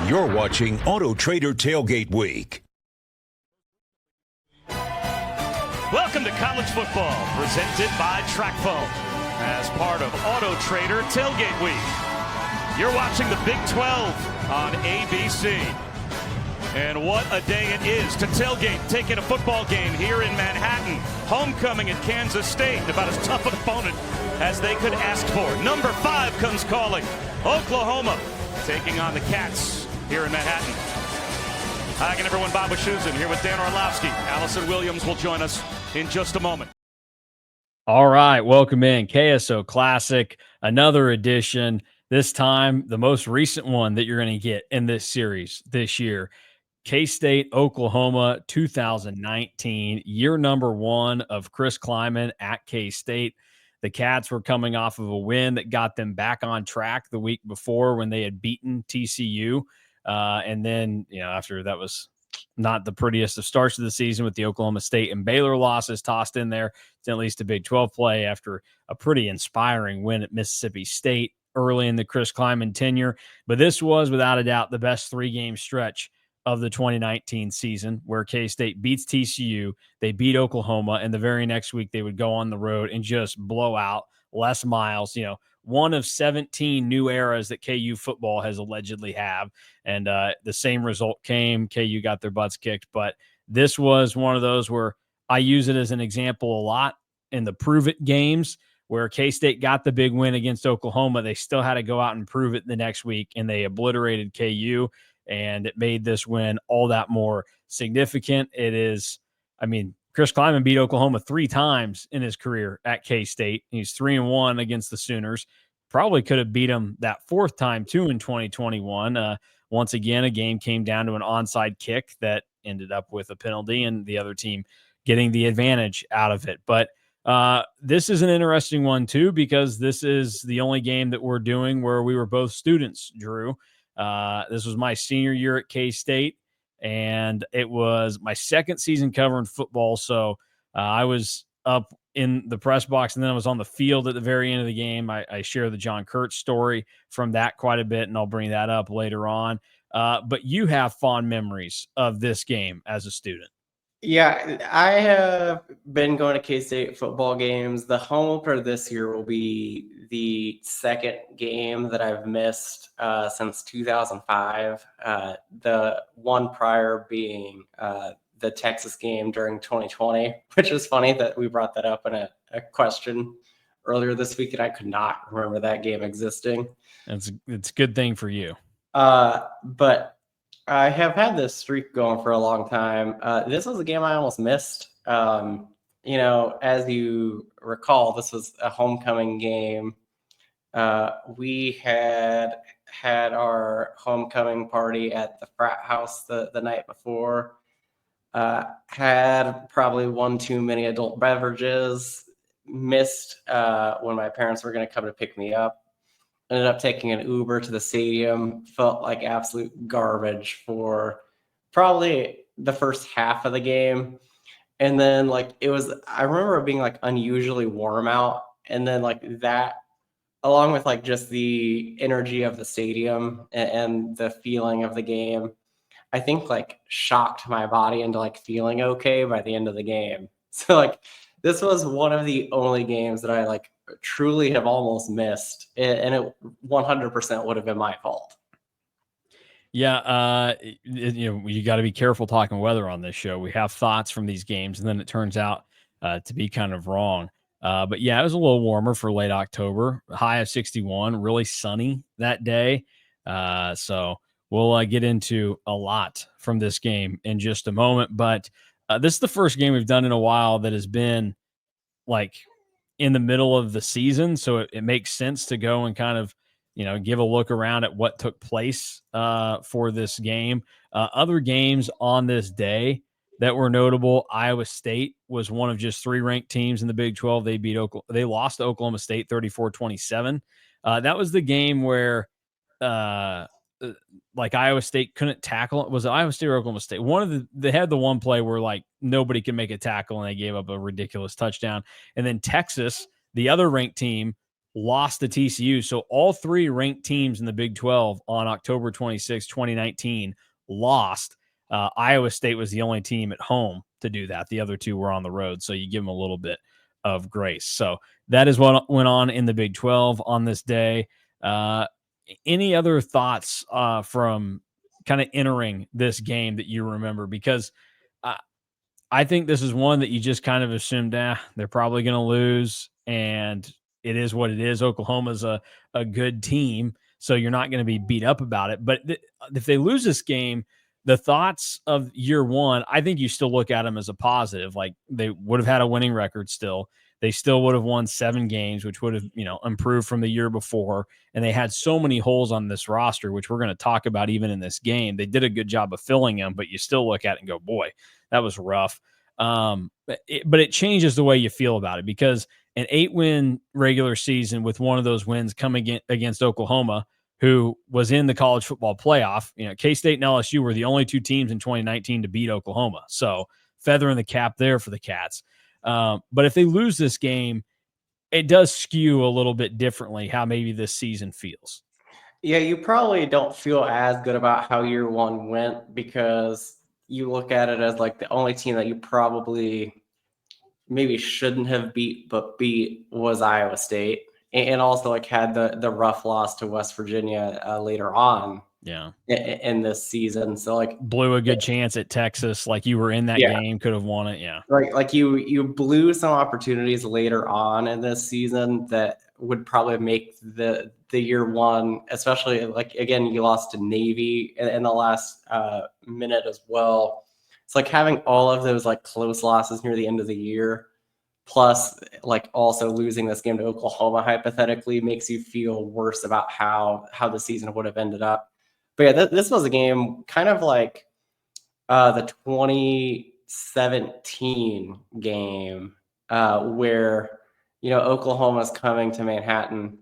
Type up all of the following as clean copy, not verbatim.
You're watching Auto Trader Tailgate Week. Welcome to college football, presented by TrackPhone, as part of Auto Trader Tailgate Week. You're watching the Big 12 on ABC. And what a day it is to tailgate, taking a football game here in Manhattan. Homecoming at Kansas State, about as tough an opponent as they could ask for. Number 5 comes calling. Oklahoma taking on the Cats here in Manhattan. Hi again, everyone. Bob Wischusen here with Dan Orlovsky. Allison Williams will join us in just a moment. All right, welcome in. KSO Classic, another edition. This time, the most recent one that you're going to get in this series this year. K-State, Oklahoma, 2019, year number 1 of Chris Klieman at K-State. The Cats were coming off of a win that got them back on track the week before when they had beaten TCU. And then, after that was not the prettiest of starts of the season with the Oklahoma State and Baylor losses tossed in there. It's at least a Big 12 play after a pretty inspiring win at Mississippi State early in the Chris Klieman tenure. But this was, without a doubt, the best 3-game stretch of the 2019 season, where K-State beats TCU, they beat Oklahoma, and the very next week they would go on the road and just blow out Les Miles, one of 17 new eras that KU football has allegedly have. And the same result came. KU got their butts kicked. But this was one of those where I use it as an example a lot in the prove it games, where K-State got the big win against Oklahoma. They still had to go out and prove it the next week, and they obliterated KU. And it made this win all that more significant. It is, Chris Klieman beat Oklahoma 3 times in his career at K-State. He's 3-1 against the Sooners. Probably could have beat them that 4th time too in 2021. Once again, a game came down to an onside kick that ended up with a penalty and the other team getting the advantage out of it. But this is an interesting one too, because this is the only game that we're doing where we were both students, Drew. This was my senior year at K-State, and it was my 2nd season covering football. So I was up in the press box, and then I was on the field at the very end of the game. I share the John Kurtz story from that quite a bit, and I'll bring that up later on. But you have fond memories of this game as a student. Yeah, I have been going to K-State football games. The home opener this year will be the 2nd game that I've missed since 2005. The one prior being the Texas game during 2020, which is funny that we brought that up in a question earlier this week, and I could not remember that game existing. It's a good thing for you. But I have had this streak going for a long time. This was a game I almost missed. As you recall, this was a homecoming game. We had our homecoming party at the frat house the night before. Had probably one too many adult beverages. Missed when my parents were going to come to pick me up. Ended up taking an Uber to the stadium. Felt like absolute garbage for probably the first half of the game. And then I remember it being unusually warm out. And then that, along with just the energy of the stadium and the feeling of the game, I think shocked my body into feeling okay by the end of the game. So this was one of the only games that I truly have almost missed, and it 100% would have been my fault. Yeah, you got to be careful talking weather on this show. We have thoughts from these games, and then it turns out to be kind of wrong. But yeah, it was a little warmer for late October, high of 61, really sunny that day. So we'll get into a lot from this game in just a moment. But this is the first game we've done in a while that has been in the middle of the season. So it makes sense to go and kind of, give a look around at what took place for this game. Other games on this day that were notable: Iowa State was one of just 3 ranked teams in the Big 12. They lost to Oklahoma State 34-27. That was the game where Iowa State couldn't tackle. Was it Iowa State or Oklahoma State? They had the one play where nobody could make a tackle and they gave up a ridiculous touchdown. And then Texas, the other ranked team, lost to TCU. So all three ranked teams in the Big 12 on October 26, 2019 lost. Iowa State was the only team at home to do that. The other two were on the road. So you give them a little bit of grace. So that is what went on in the Big 12 on this day. Any other thoughts from kind of entering this game that you remember? Because I think this is one that you just kind of assumed, they're probably going to lose, and it is what it is. Oklahoma's a good team, so you're not going to be beat up about it. But if they lose this game, the thoughts of year one, I think you still look at them as a positive. Like, they would have had a winning record still. They still would have won 7 games, which would have, improved from the year before. And they had so many holes on this roster, which we're going to talk about even in this game. They did a good job of filling them, but you still look at it and go, boy, that was rough. But it changes the way you feel about it, because an 8-win regular season with one of those wins coming against Oklahoma, who was in the college football playoff, K-State and LSU were the only 2 teams in 2019 to beat Oklahoma. So feather in the cap there for the Cats. But if they lose this game, it does skew a little bit differently how maybe this season feels. Yeah, you probably don't feel as good about how year one went, because you look at it as like the only team that you probably maybe shouldn't have beat, but beat was Iowa State, and also like had the rough loss to West Virginia later on. Yeah, in this season. So like blew a good chance at Texas. Like, you were in that game, could have won it. Yeah. Like you blew some opportunities later on in this season that would probably make the year one, especially like, again, you lost to Navy in the last minute as well. It's like having all of those like close losses near the end of the year, plus like also losing this game to Oklahoma hypothetically, makes you feel worse about how the season would have ended up. But yeah, this was a game kind of like the 2017 game where, Oklahoma's coming to Manhattan,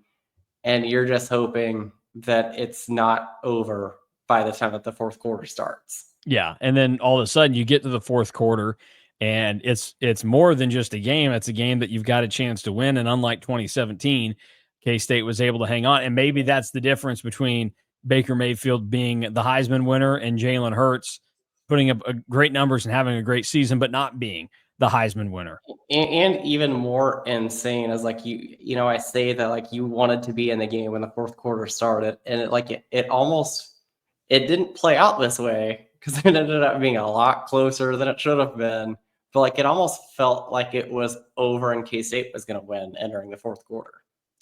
and you're just hoping that it's not over by the time that the fourth quarter starts. Yeah, and then all of a sudden you get to the fourth quarter, and it's more than just a game. It's a game that you've got a chance to win. And unlike 2017, K-State was able to hang on. And maybe that's the difference between Baker Mayfield being the Heisman winner and Jalen Hurts putting up great numbers and having a great season, but not being the Heisman winner. And even more insane is like, I say that like you wanted to be in the game when the fourth quarter started, and it almost didn't play out this way, because it ended up being a lot closer than it should have been. But like, it almost felt like it was over and K-State was going to win entering the fourth quarter.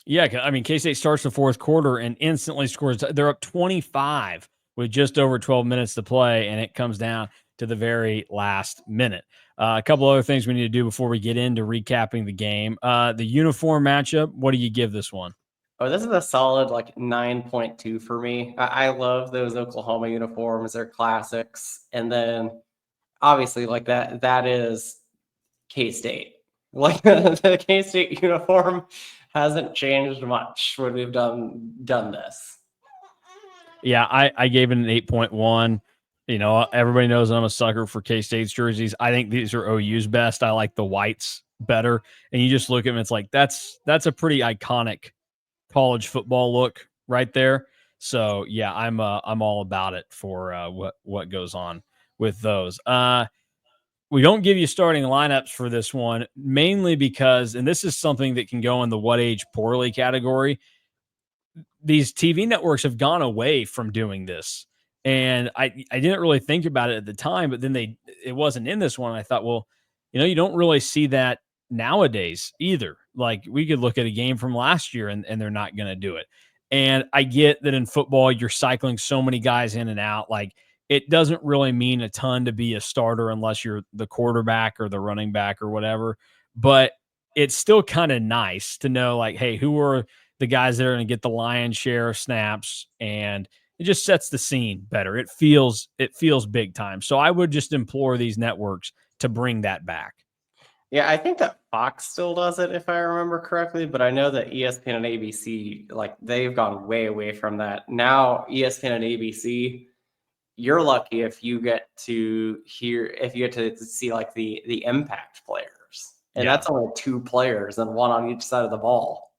Yeah, I mean, K-State starts the fourth quarter and instantly scores. They're up 25 with just over 12 minutes to play, and it comes down to the very last minute. A couple other things we need to do before we get into recapping the game. The uniform matchup, what do you give this one? Oh, this is a solid like 9.2 for me. I love those Oklahoma uniforms. They're classics. And then obviously like that is K-State. Like the K-State uniform hasn't changed much when we've done this. Yeah, I gave it an 8.1. Everybody knows I'm a sucker for K-State's jerseys. I think these are OU's best. I like the whites better. And you just look at them, it's like that's a pretty iconic college football look right there. So yeah, I'm all about it for what goes on with those. We don't give you starting lineups for this one, mainly because, and this is something that can go in the what age poorly category, these TV networks have gone away from doing this. And I didn't really think about it at the time, but then it wasn't in this one. I thought, well, you don't really see that nowadays either. Like, we could look at a game from last year and they're not going to do it. And I get that in football, you're cycling so many guys in and out. Like, it doesn't really mean a ton to be a starter unless you're the quarterback or the running back or whatever. But it's still kind of nice to know, like, hey, who are the guys that are going to get the lion's share of snaps, and it just sets the scene better. It feels big time. So I would just implore these networks to bring that back. Yeah, I think that Fox still does it, if I remember correctly, but I know that ESPN and ABC, like, they've gone way away from that. Now, ESPN and ABC, you're lucky if you get to see like the impact players. And that's only 2 players and one on each side of the ball.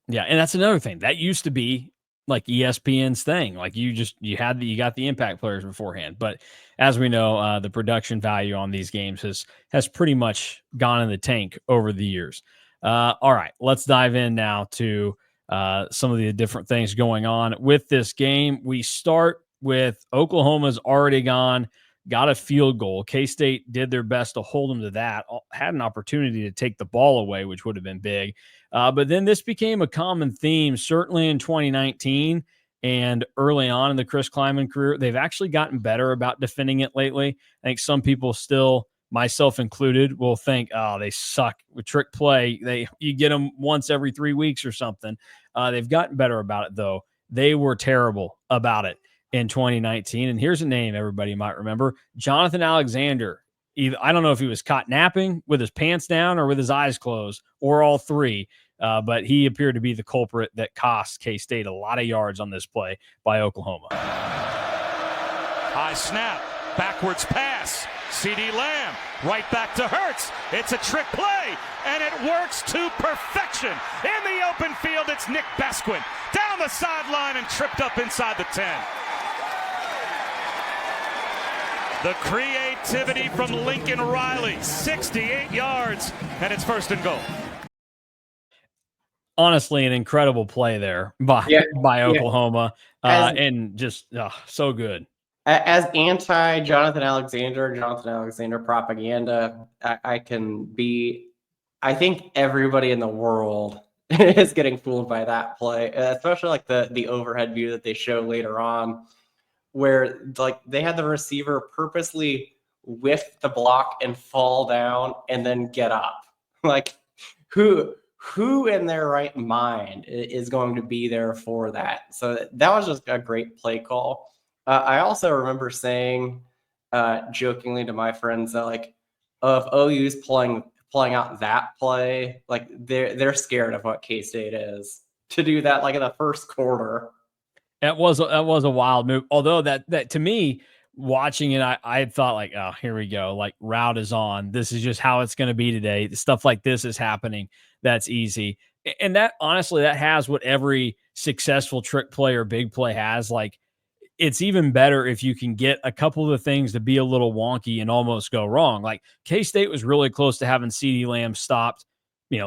Yeah, and that's another thing. That used to be like ESPN's thing. Like you got the impact players beforehand. But as we know, the production value on these games has pretty much gone in the tank over the years. All right, let's dive in now to some of the different things going on with this game. We start with Oklahoma's already gone, got a field goal. K-State did their best to hold them to that. Had an opportunity to take the ball away, which would have been big. But then this became a common theme, certainly in 2019 and early on in the Chris Kleiman career. They've actually gotten better about defending it lately. I think some people still, myself included, will think, oh, they suck with trick play. You get them once every 3 weeks or something. They've gotten better about it, though. They were terrible about it in 2019. And here's a name everybody might remember, Jonathan Alexander. I don't know if he was caught napping with his pants down or with his eyes closed or all three. But he appeared to be the culprit that cost K-State a lot of yards on this play by Oklahoma. High snap, backwards pass, CD Lamb, right back to Hurts. It's a trick play, and it works to perfection. In the open field, it's Nick Besquin down the sideline and tripped up inside the 10. The creativity from Lincoln Riley, 68 yards, and it's 1st and goal. Honestly, an incredible play there by Oklahoma, and just so good. As anti Jonathan Alexander propaganda, I think everybody in the world is getting fooled by that play, especially like the overhead view that they show later on, where like they had the receiver purposely whiff the block and fall down and then get up. Like who in their right mind is going to be there for that? So that was just a great play call. I also remember saying jokingly to my friends that like, if OU's pulling out that play, like they're scared of what K-State is to do that like in the first quarter. That was a wild move. Although that to me, watching it, I thought like, oh, here we go. Like route is on. This is just how it's going to be today. Stuff like this is happening. That's easy. And that honestly, that has what every successful trick play or big play has. Like it's even better if you can get a couple of the things to be a little wonky and almost go wrong. Like K-State was really close to having CD Lamb stopped,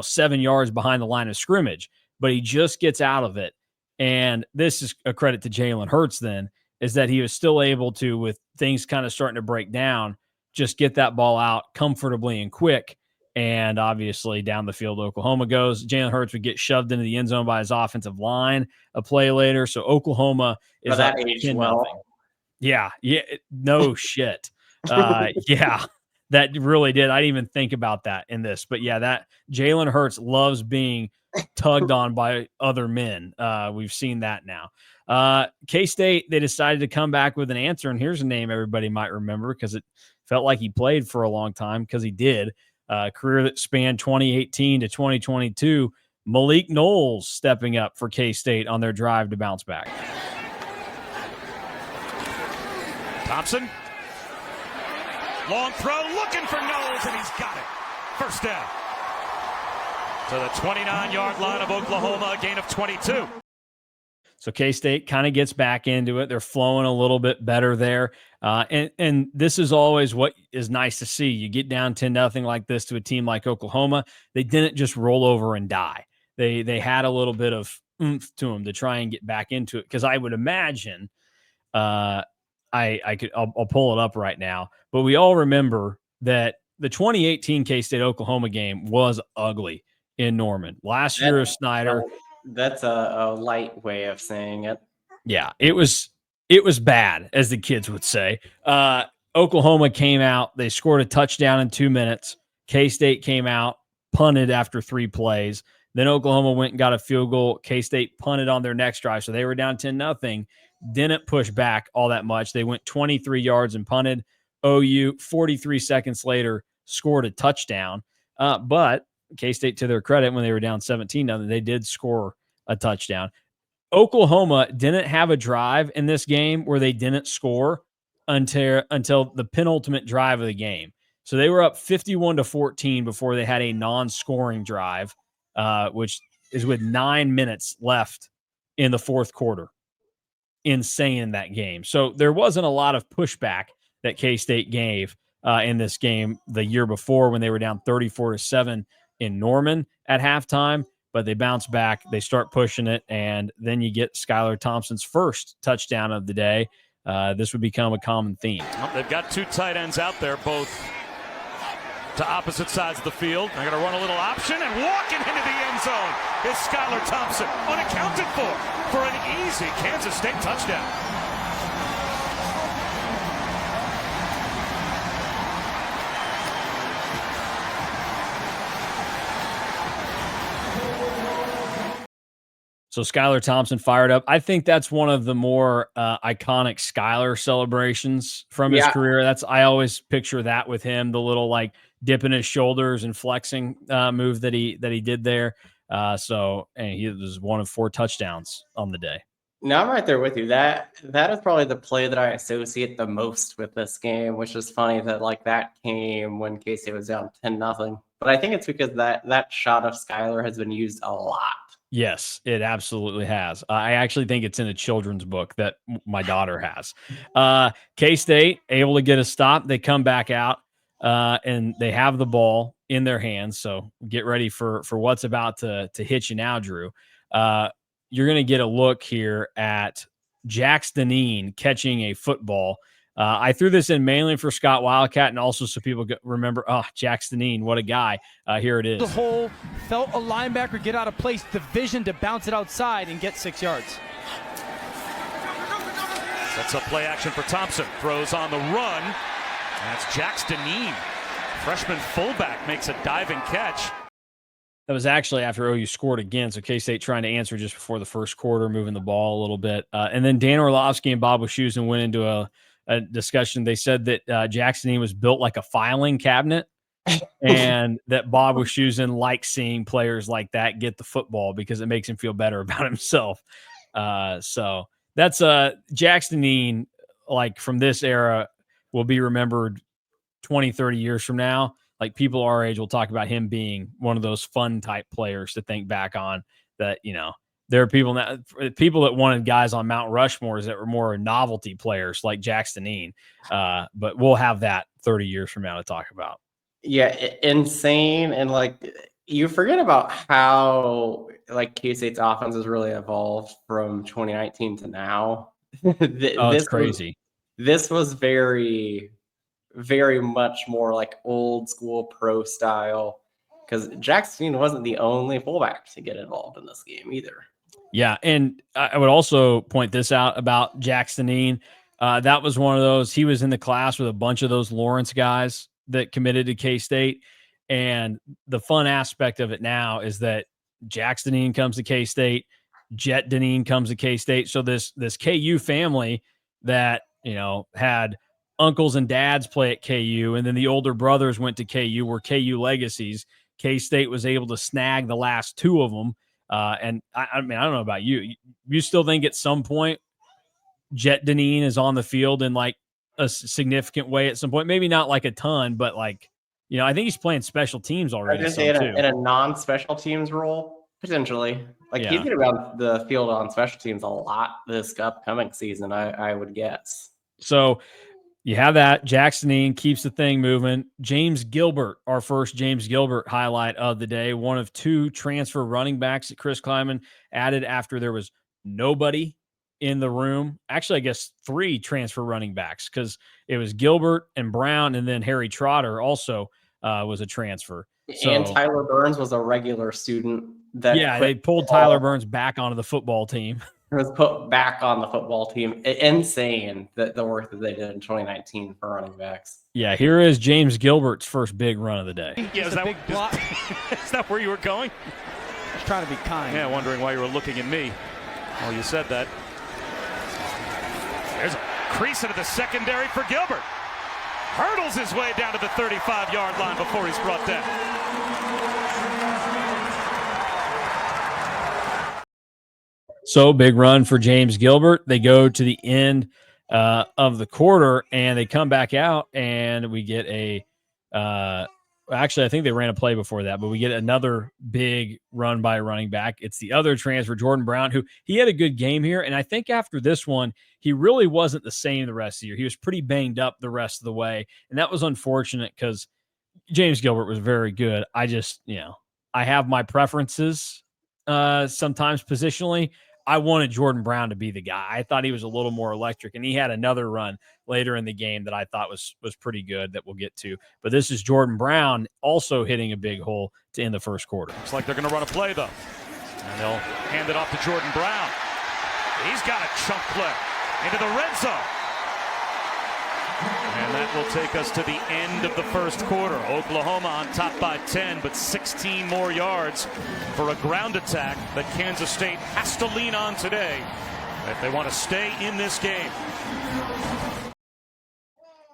7 yards behind the line of scrimmage, but he just gets out of it. And this is a credit to Jalen Hurts then, is that he was still able to, with things kind of starting to break down, just get that ball out comfortably and quick. And obviously down the field, Oklahoma goes. Jalen Hurts would get shoved into the end zone by his offensive line a play later. So Oklahoma is that aged well. Yeah. No shit. Yeah, that really did. I didn't even think about that in this. But yeah, that Jalen Hurts loves being tugged on by other men. We've seen that now. K-State, they decided to come back with an answer. And here's a name everybody might remember because it felt like he played for a long time, because he did. Career that spanned 2018 to 2022. Malik Knowles stepping up for K-State on their drive to bounce back. Thompson. Long throw, looking for Knowles, and he's got it. 1st down. To the 29-yard line of Oklahoma, a gain of 22. So K-State kind of gets back into it. They're flowing a little bit better there. And this is always what is nice to see. You get down 10-0 like this to a team like Oklahoma. They didn't just roll over and die. They had a little bit of oomph to them to try and get back into it. Because I would imagine, I'll pull it up right now, but we all remember that the 2018 K-State Oklahoma game was ugly in Norman. Last year of Snyder. That's a light way of saying it. Yeah, it was bad, as the kids would say. Oklahoma came out. They scored a touchdown in 2 minutes. K-State came out, punted after 3 plays. Then Oklahoma went and got a field goal. K-State punted on their next drive. So they were down 10-0. Didn't push back all that much. They went 23 yards and punted. OU, 43 seconds later, scored a touchdown. But K-State, to their credit, when they were down 17-0, they did score a touchdown. Oklahoma didn't have a drive in this game where they didn't score until the penultimate drive of the game. So they were up 51-14 before they had a non-scoring drive, which is with 9 minutes left in the fourth quarter. Insane in that game. So there wasn't a lot of pushback that K-State gave in this game the year before when they were down 34-7 in Norman at halftime, but they bounce back, they start pushing it, and then you get Skylar Thompson's first touchdown of the day. This would become a common theme. Well, they've got two tight ends out there, both to opposite sides of the field. They're going to run a little option, and walking into the end zone is Skylar Thompson, unaccounted for an easy Kansas State touchdown. So Skylar Thompson fired up. I think that's one of the more iconic Skylar celebrations from his career. I always picture that with him, the little like dipping his shoulders and flexing move that he did there. And he was one of 4 touchdowns on the day. No, I'm right there with you. That is probably the play that I associate the most with this game, which is funny that like that came when K-State was down 10-0. But I think it's because that shot of Skylar has been used a lot. Yes, it absolutely has. I actually think it's in a children's book that my daughter has. K-State able to get a stop. They come back out and they have the ball in their hands. So get ready for what's about to hit you now, Drew. You're going to get a look here at Jax Deneen catching a football. I threw this in mainly for Scott Wildcat and also so people remember, Jax Deneen, what a guy. Here it is. The hole, felt a linebacker get out of place, the vision to bounce it outside and get 6 yards. Sets up play action for Thompson. Throws on the run. That's Jax Deneen. Freshman fullback makes a diving catch. That was actually after OU scored again. So K-State trying to answer just before the first quarter, moving the ball a little bit. And then Dan Orlovsky and Bob Wischusen went into a discussion. They said that Jax Deneen was built like a filing cabinet and that Bob Wischusen likes seeing players like that get the football because it makes him feel better about himself. So that's Jax Deneen, like from this era, will be remembered 20, 30 years from now. Like people our age will talk about him being one of those fun type players to think back on that, there are people that wanted guys on Mount Rushmores that were more novelty players like Jax Deneen. But we'll have that 30 years from now to talk about. Yeah, insane. And like you forget about how like K-State's offense has really evolved from 2019 to now. It's crazy. This was very, very much more like old school pro style because Jax Deneen wasn't the only fullback to get involved in this game either. Yeah, and I would also point this out about Jax Deneen. That was one of those. He was in the class with a bunch of those Lawrence guys that committed to K-State. And the fun aspect of it now is that Jax Deneen comes to K-State, Jet Deneen comes to K-State. So this KU family that, had uncles and dads play at KU, and then the older brothers went to KU, were KU legacies. K-State was able to snag the last 2 of them. And I mean, I don't know about you. You still think at some point Jet Deneen is on the field in like a significant way at some point? Maybe not like a ton, but like, I think he's playing special teams already. In a non-special teams role, potentially. Like he's going to be on the field on special teams a lot this upcoming season, I would guess. So you have that. Jax Deneen keeps the thing moving. James Gilbert, our first James Gilbert highlight of the day, one of 2 transfer running backs that Chris Kleiman added after there was nobody in the room. Actually, I guess 3 transfer running backs because it was Gilbert and Brown, and then Harry Trotter also was a transfer. And Tyler Burns was a regular student. They pulled Tyler Burns back onto the football team. Was put back on the football team. Insane the work that they did in 2019 for running backs. Yeah, here is James Gilbert's first big run of the day. Yeah, is that where you were going? I was trying to be kind. Yeah, wondering why you were looking at me. Well, you said that. There's a crease into the secondary for Gilbert. Hurdles his way down to the 35-yard line before he's brought down. So big run for James Gilbert. They go to the end of the quarter and they come back out and we get a Actually, I think they ran a play before that, but we get another big run by a running back. It's the other transfer, Jordan Brown, who he had a good game here. And I think after this one, he really wasn't the same the rest of the year. He was pretty banged up the rest of the way. And that was unfortunate because James Gilbert was very good. I just, I have my preferences sometimes positionally. I wanted Jordan Brown to be the guy. I thought he was a little more electric, and he had another run later in the game that I thought was pretty good that we'll get to. But this is Jordan Brown also hitting a big hole to end the first quarter. Looks like they're going to run a play, though. And they'll hand it off to Jordan Brown. He's got a chunk play into the red zone. And that will take us to the end of the first quarter. Oklahoma on top by 10, but 16 more yards for a ground attack that Kansas State has to lean on today if they want to stay in this game. A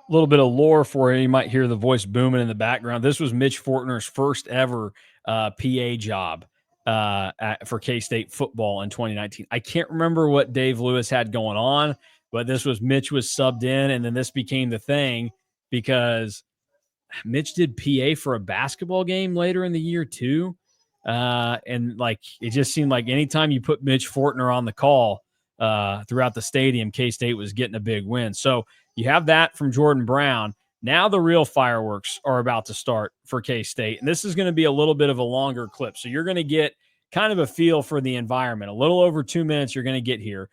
little bit of lore for you. You might hear the voice booming in the background. This was Mitch Fortner's first ever PA job for K-State football in 2019. I can't remember what Dave Lewis had going on, but this was Mitch was subbed in, and then this became the thing because Mitch did PA for a basketball game later in the year too. And like it just seemed like anytime you put Mitch Fortner on the call throughout the stadium, K-State was getting a big win. So you have that from Jordan Brown. Now the real fireworks are about to start for K-State, and this is going to be a little bit of a longer clip. So you're going to get kind of a feel for the environment. A little over 2 minutes you're going to get here.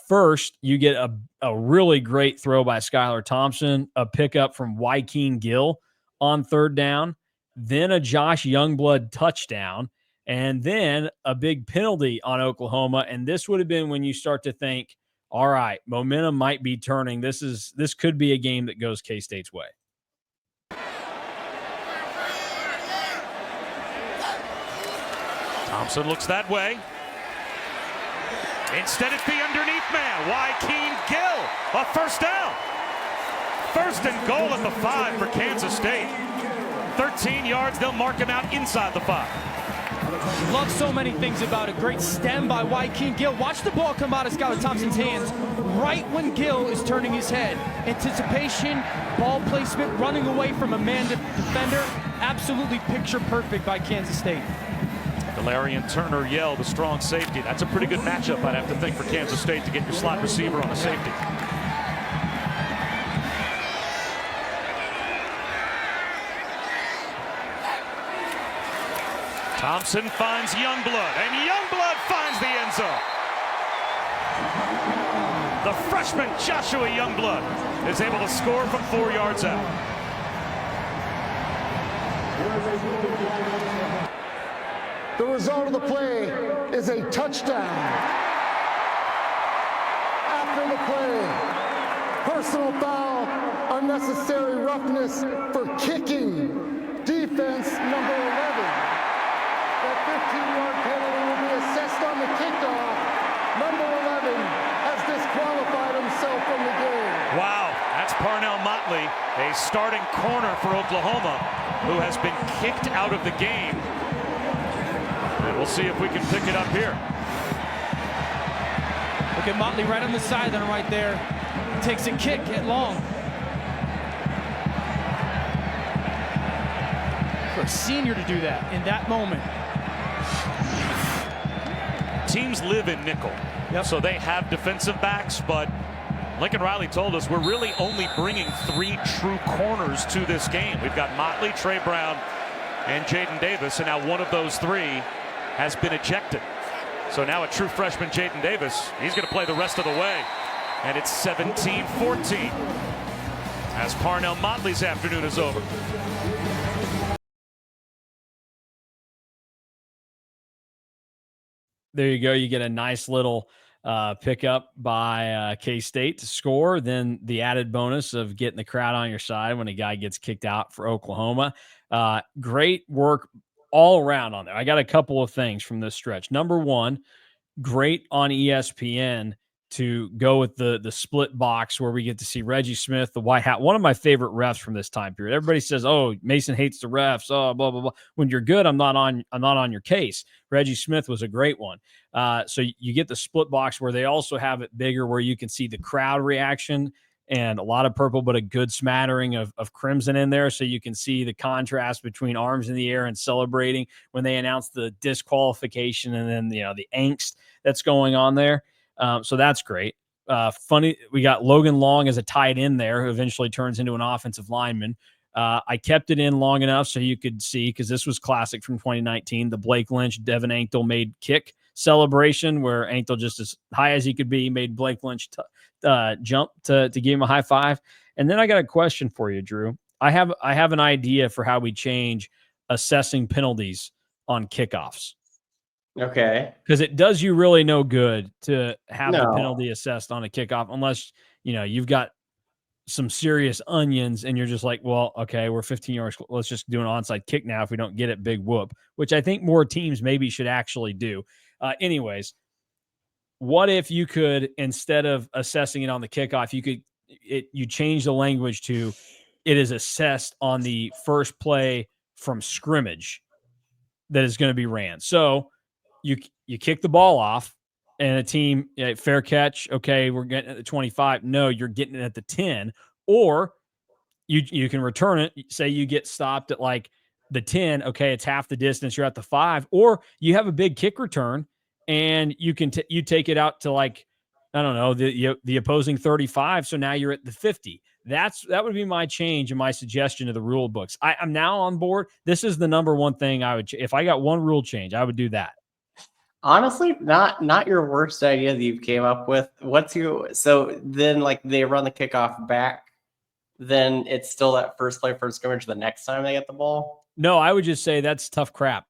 First, you get a really great throw by Skylar Thompson, a pickup from Joaquin Gill on third down, then a Josh Youngblood touchdown, and then a big penalty on Oklahoma. And this would have been when you start to think, all right, momentum might be turning. This could be a game that goes K-State's way. Thompson looks that way. Instead, it's the underneath man, Joaquin Gill, a first down. First and goal at the 5 for Kansas State. 13 yards, they'll mark him out inside the 5. Love so many things about it. Great stem by Joaquin Gill. Watch the ball come out of Skylar Thompson's hands right when Gill is turning his head. Anticipation, ball placement, running away from a man defender. Absolutely picture perfect by Kansas State. Delarian Turner Yell, the strong safety. That's a pretty good matchup, I'd have to think, for Kansas State to get your slot receiver on a safety. Thompson finds Youngblood, and Youngblood finds the end zone. The freshman Joshua Youngblood is able to score from 4 yards out. The result of the play is a touchdown. After the play, personal foul, unnecessary roughness for kicking. Defense number 11. That 15-yard penalty will be assessed on the kickoff. Number 11 has disqualified himself from the game. Wow, that's Parnell Motley, a starting corner for Oklahoma, who has been kicked out of the game. And we'll see if we can pick it up here. Look at Motley right on the sideline right there. Takes a kick at long. For a senior to do that in that moment. Teams live in nickel, so they have defensive backs, but Lincoln Riley told us we're really only bringing 3 true corners to this game. We've got Motley, Trey Brown, and Jaden Davis, and now one of those 3 has been ejected. So now a true freshman, Jaden Davis, he's going to play the rest of the way. And it's 17-14 as Parnell Motley's afternoon is over. There you go. You get a nice little pickup by K-State to score. Then the added bonus of getting the crowd on your side when a guy gets kicked out for Oklahoma. Great work all around on there. I got a couple of things from this stretch. Number one, great on ESPN to go with the split box where we get to see Reggie Smith, the white hat, one of my favorite refs from this time period. Everybody says, "Oh, Mason hates the refs." Oh, blah blah blah. When you're good, I'm not on your case. Reggie Smith was a great one. So you get the split box where they also have it bigger, where you can see the crowd reaction and a lot of purple, but a good smattering of crimson in there. So you can see the contrast between arms in the air and celebrating when they announced the disqualification, and then, the angst that's going on there. So that's great. Funny, we got Logan Long as a tight end there, who eventually turns into an offensive lineman. I kept it in long enough so you could see, because this was classic from 2019, the Blake Lynch, Devin Anktel made kick celebration, where Anktel, just as high as he could be, made Blake Lynch jump to give him a high five. And then I got a question for you, Drew. I have an idea for how we change assessing penalties on kickoffs. Okay. Because it does you really no good to have the No. penalty assessed on a kickoff, unless, you've got some serious onions and you're just like, well, okay, we're 15 yards. Let's just do an onside kick now. If we don't get it, big whoop, which I think more teams maybe should actually do. Anyways, what if you could, instead of assessing it on the kickoff, you change the language to it is assessed on the first play from scrimmage that is going to be ran. So you kick the ball off, and a team, fair catch, okay, we're getting at the 25. No, you're getting it at the 10. Or you can return it. Say you get stopped at like the 10. Okay, it's half the distance. You're at the 5. Or you have a big kick return, and you can you take it out to, like, I don't know, the opposing 35. So now you're at the 50. That would be my change and my suggestion to the rule books. I'm now on board. This is the number one thing I would, if I got one rule change, I would do that. Honestly, not your worst idea that you came up with. So then, like, they run the kickoff back, then it's still that first play for scrimmage the next time they get the ball? No, I would just say that's tough crap.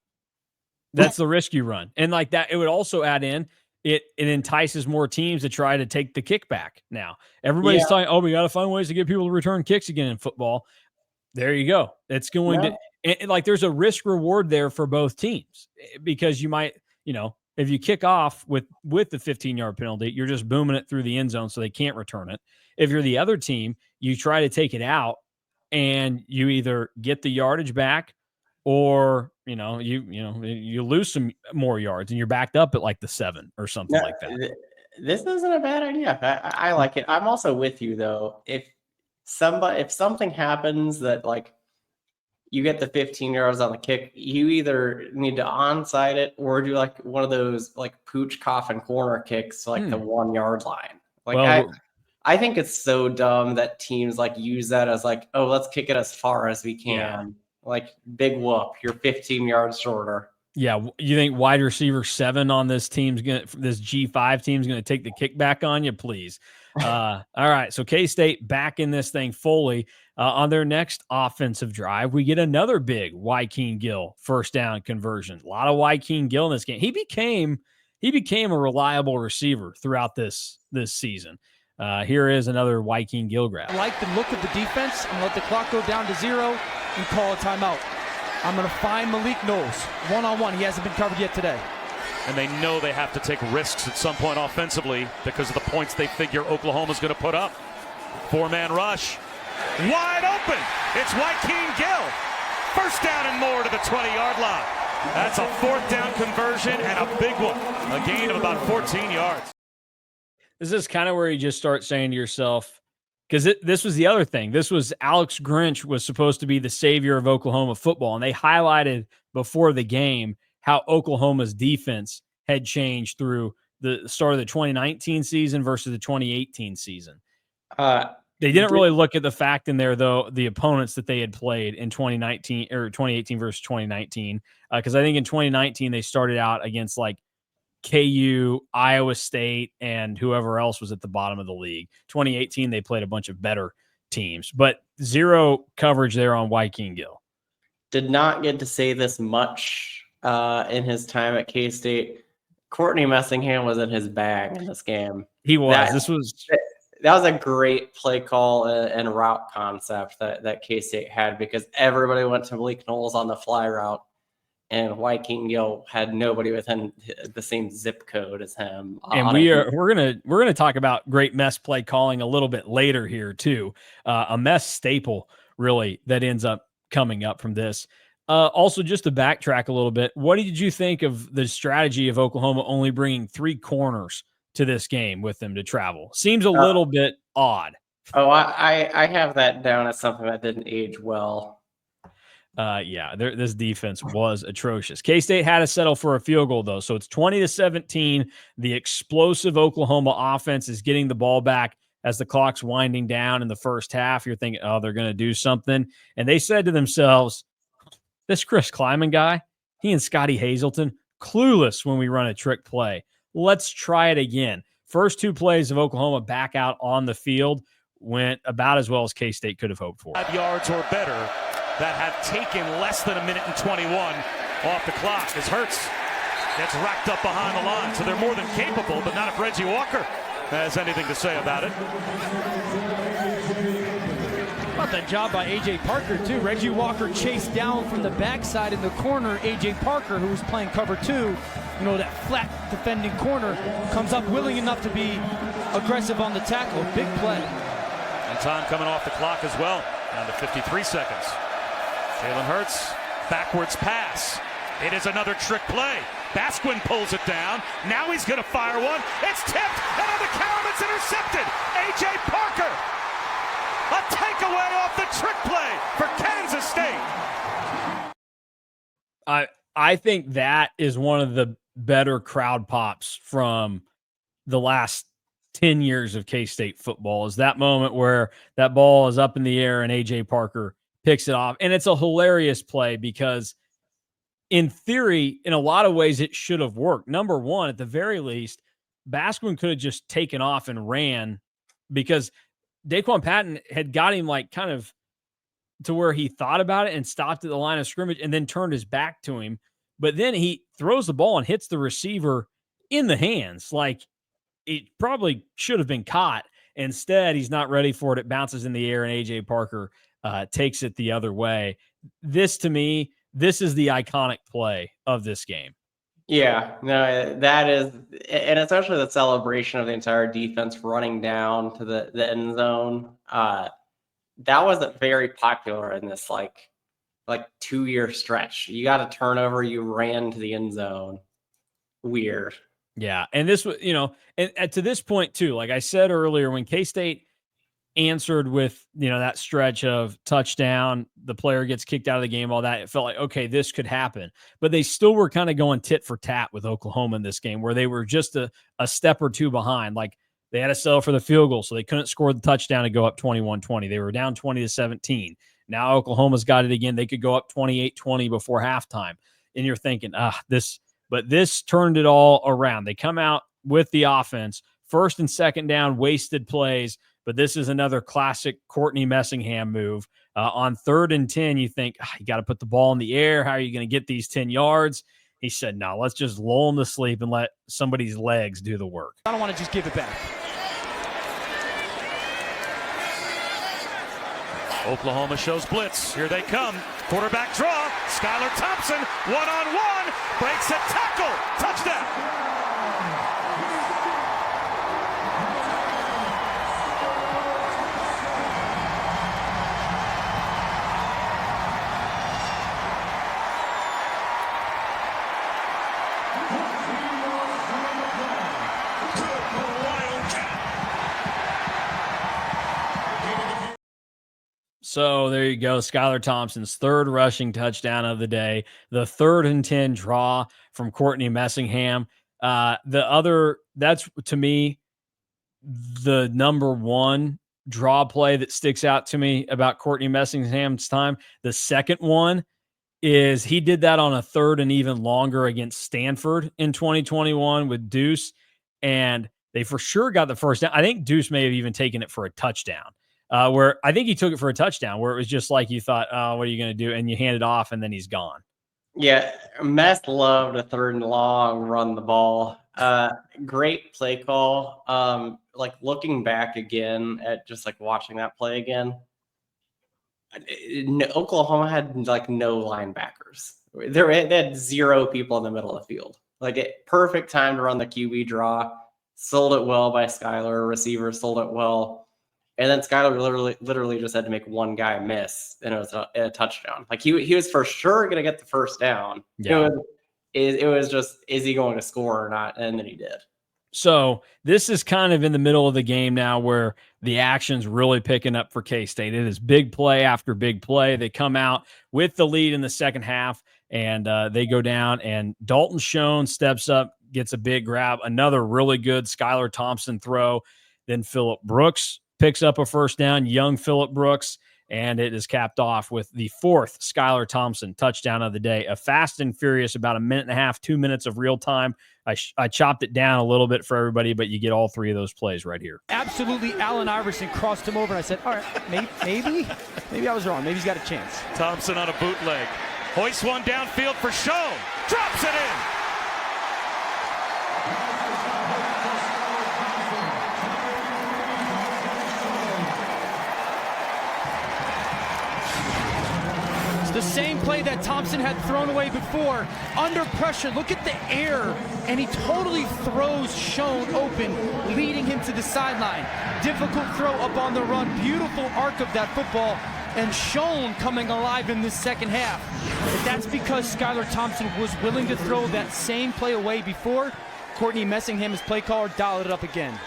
That's the risk you run. And like that, it would also add in, it entices more teams to try to take the kickback. Now, everybody's talking, oh, we got to find ways to get people to return kicks again in football. There you go. It's going to, and like, there's a risk reward there for both teams, because you might, if you kick off with the 15-yard penalty, you're just booming it through the end zone so they can't return it. If you're the other team, you try to take it out, and you either get the yardage back, or you lose some more yards, and you're backed up at like the 7 or something like that. This isn't a bad idea. I like it. I'm also with you, though. If something happens that, like, you get the 15 yards on the kick, you either need to onside it or do like one of those like pooch coffin corner kicks to like the 1 yard line. Like, I think it's so dumb that teams like use that as like, oh, let's kick it as far as we can. Yeah. Like, big whoop, you're 15 yards shorter. Yeah, you think wide receiver 7 on this G5 team's gonna take the kickback on you? Please. All right, so K-State back in this thing fully. On their next offensive drive, we get another big Joaquin Gill first down conversion. A lot of Joaquin Gill in this game. He became a reliable receiver throughout this season. Here is another Joaquin Gill grab. I like the look of the defense. I'm going to let the clock go down to 0 and call a timeout. I'm going to find Malik Knowles one-on-one. He hasn't been covered yet today. And they know they have to take risks at some point offensively because of the points they figure Oklahoma's going to put up. 4-man rush. Wide open. It's Joaquin Gill. First down and more to the 20-yard line. That's a 4th down conversion and a big one. A gain of about 14 yards. This is kind of where you just start saying to yourself, because this was the other thing. This was Alex Grinch was supposed to be the savior of Oklahoma football, and they highlighted before the game how Oklahoma's defense had changed through the start of the 2019 season versus the 2018 season. They didn't really look at the fact in there, though, the opponents that they had played in 2019 or 2018 versus 2019, because I think in 2019 they started out against like KU, Iowa State, and whoever else was at the bottom of the league. 2018 they played a bunch of better teams, but 0 coverage there on Joaquin Gill. Did not get to say this much in his time at K-State. Courtney Messingham was in his bag in this game. He was. That was a great play call and route concept that K-State had, because everybody went to Malik Knowles on the fly route, and Joaquin Gill had nobody within the same zip code as him. And we're gonna talk about great mess play calling a little bit later here too. A mess staple really that ends up coming up from this. Also, just to backtrack a little bit, what did you think of the strategy of Oklahoma only bringing 3 corners to this game with them to travel? Seems a little bit odd Oh, I have that down as something that didn't age well. Yeah, this defense was atrocious. K-State had to settle for a field goal, though. So it's 20-17. The explosive Oklahoma offense is getting the ball back as the clock's winding down in the first half. You're thinking, oh, they're going to do something. And they said to themselves, this Chris Kleiman guy, he and Scotty Hazelton, clueless when we run a trick play. Let's try it again. First 2 plays of Oklahoma back out on the field went about as well as K-State could have hoped for. 5 yards or better that have taken less than 1:21 off the clock as Hurts gets racked up behind the line. So they're more than capable, but not if Reggie Walker has anything to say about it. About that job by A.J. Parker, too. Reggie Walker chased down from the backside in the corner. A.J. Parker, who was playing cover 2, you know, that flat defending corner, comes up willing enough to be aggressive on the tackle. Big play. And time coming off the clock as well, down to 53 seconds. Jalen Hurts, backwards pass. It is another trick play. Basquin pulls it down. Now he's going to fire one. It's tipped, and on the count, it's intercepted. A.J. Parker. A takeaway off the trick play for Kansas State. I think that is one of the better crowd pops from the last 10 years of K-State football, is that moment where that ball is up in the air and A.J. Parker picks it off. And it's a hilarious play because in theory, in a lot of ways, it should have worked. Number one, at the very least, Basquin could have just taken off and ran because Daquan Patton had got him like kind of to where he thought about it and stopped at the line of scrimmage and then turned his back to him. But then he throws the ball and hits the receiver in the hands. Like, it probably should have been caught. Instead, he's not ready for it. It bounces in the air, and A.J. Parker takes it the other way. This, to me, this is the iconic play of this game. Yeah, no, that is, and especially the celebration of the entire defense running down to the end zone. That wasn't very popular in this like 2-year stretch. You got a turnover, you ran to the end zone. Weird. Yeah, and this was, you know, and to this point too, like I said earlier, when K-State answered with, you know, that stretch of touchdown, the player gets kicked out of the game, all that, it felt like, okay, this could happen. But they still were kind of going tit for tat with Oklahoma in this game, where they were just a step or two behind. Like, they had to settle for the field goal, so they couldn't score the touchdown and go up 21-20. They were down 20-17. Now Oklahoma's got it again. They could go up 28-20 before halftime. And you're thinking, this turned it all around. They come out with the offense, first and second down, wasted plays, but this is another classic Courtney Messingham move. On 3rd and 10, you think, you got to put the ball in the air. How are you going to get these 10 yards? He said, no, let's just lull them to sleep and let somebody's legs do the work. I don't want to just give it back. Oklahoma shows blitz. Here they come. Quarterback draw. Skylar Thompson, one-on-one, breaks a tackle. Touchdown. So there you go. Skylar Thompson's 3rd rushing touchdown of the day, the 3rd and 10 draw from Courtney Messingham. That's to me, the number one draw play that sticks out to me about Courtney Messingham's time. The second one is he did that on a 3rd and even longer against Stanford in 2021 with Deuce, and they for sure got the first down. I think Deuce may have even taken it for a touchdown. Where I think he took it for a touchdown, where it was just like you thought, oh, what are you going to do? And you hand it off, and then he's gone. Yeah, Mess loved a 3rd and long, run the ball. Great play call. Like, looking back again at just like watching that play again, Oklahoma had like no linebackers. They had 0 people in the middle of the field. Like, perfect time to run the QB draw. Sold it well by Skylar. Receiver sold it well. And then Skylar literally just had to make one guy miss, and it was a touchdown. Like, he was for sure going to get the first down. Yeah. It was just, is he going to score or not? And then he did. So this is kind of in the middle of the game now where the action's really picking up for K-State. It is big play after big play. They come out with the lead in the second half, and they go down, and Dalton Schoen steps up, gets a big grab, another really good Skylar Thompson throw. Then Phillip Brooks picks up a first down, young Phillip Brooks, and it is capped off with the fourth Skylar Thompson touchdown of the day. A fast and furious, about a minute and a half, 2 minutes of real time. I chopped it down a little bit for everybody, but you get all three of those plays right here. Absolutely, Allen Iverson crossed him over, and I said, all right, maybe I was wrong. Maybe he's got a chance. Thompson on a bootleg. Hoists one downfield for Schoen. Drops it in. The same play that Thompson had thrown away before. Under pressure, look at the air, and he totally throws Schoen open, leading him to the sideline. Difficult throw up on the run. Beautiful arc of that football, and Schoen coming alive in this second half. But that's because Skylar Thompson was willing to throw that same play away before. Courtney Messingham, his play caller, dialed it up again.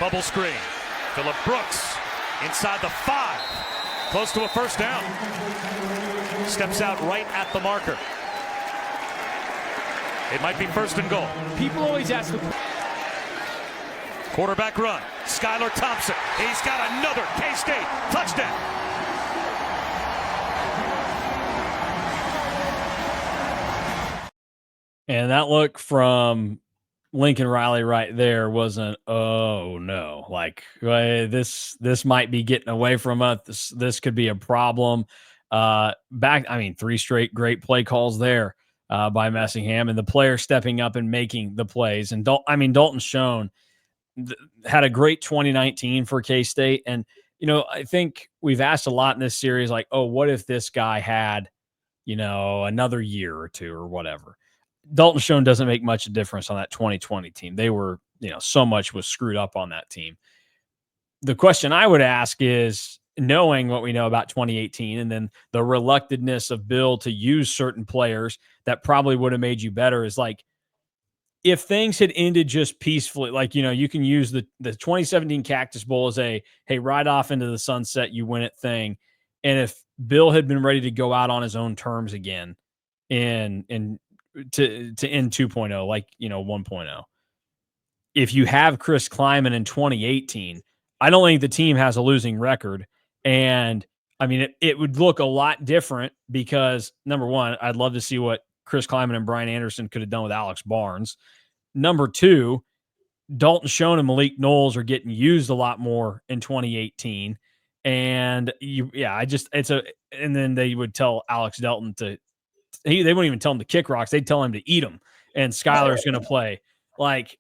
Bubble screen. Phillip Brooks inside the 5. Close to a first down. Steps out right at the marker. It might be first and goal. People always ask the quarterback run. Skylar Thompson. He's got another K-State touchdown. And that look from Lincoln Riley right there wasn't, oh no, like this might be getting away from us. This could be a problem. 3 straight great play calls there by Messingham, and the player stepping up and making the plays. And Dalton Schoen had a great 2019 for K-State. And, I think we've asked a lot in this series, like, oh, what if this guy had, another year or two or whatever. Dalton Schoen doesn't make much of a difference on that 2020 team. They were, so much was screwed up on that team. The question I would ask is, knowing what we know about 2018 and then the reluctantness of Bill to use certain players that probably would have made you better, is like, if things had ended just peacefully, like, you can use the 2017 Cactus Bowl as a, hey, ride off into the sunset, you win it thing. And if Bill had been ready to go out on his own terms again to end 2.0, like, 1.0. If you have Chris Kleiman in 2018, I don't think the team has a losing record. And it would look a lot different because, number one, I'd love to see what Chris Kleiman and Brian Anderson could have done with Alex Barnes. Number two, Dalton Schoen and Malik Knowles are getting used a lot more in 2018. And and then they would tell Alex Delton they wouldn't even tell him to kick rocks. They'd tell him to eat them. And Skylar's going to play. Like,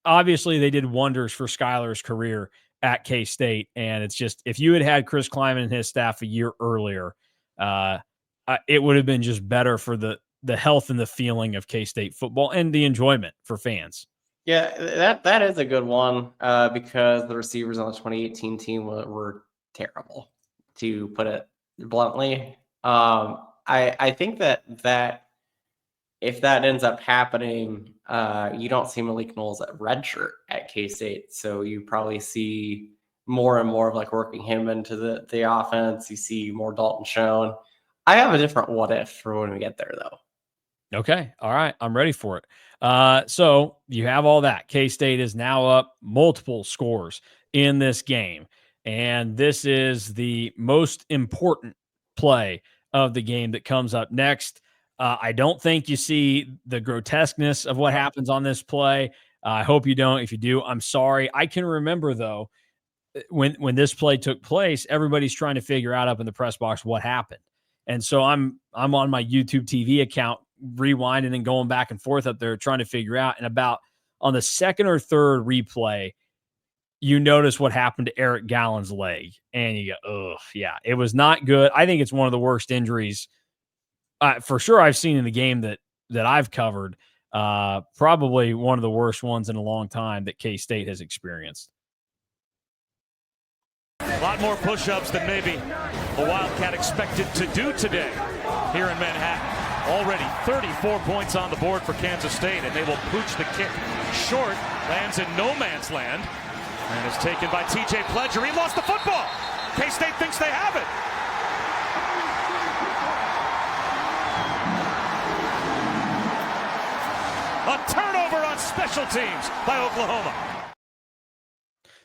obviously they did wonders for Skylar's career at K-State. And it's just, if you had had Chris Kleiman and his staff a year earlier, it would have been just better for the health and the feeling of K-State football and the enjoyment for fans. Yeah, that is a good one because the receivers on the 2018 team were terrible, to put it bluntly. I think that if that ends up happening, you don't see Malik Knowles at redshirt at K-State. So you probably see more and more of like working him into the offense. You see more Dalton Schoen. I have a different what if for when we get there, though. Okay. All right. I'm ready for it. So you have all that. K-State is now up multiple scores in this game. And this is the most important play of the game that comes up next. I don't think you see the grotesqueness of what happens on this play. I hope you don't. If you do, I'm sorry. I can remember, though, when this play took place, everybody's trying to figure out up in the press box what happened. And so I'm on my YouTube TV account, rewinding and going back and forth up there trying to figure out. And about on the second or third replay, you notice what happened to Eric Gallen's leg. And you go, ugh, yeah, it was not good. I think it's one of the worst injuries for sure I've seen in the game that I've covered. Probably one of the worst ones in a long time that K-State has experienced. A lot more push-ups than maybe a Wildcat expected to do today here in Manhattan. Already 34 points on the board for Kansas State, and they will pooch the kick short. Lands in no man's land, and is taken by TJ Pledger. He lost the football. K-State thinks they have it. A turnover on special teams by Oklahoma.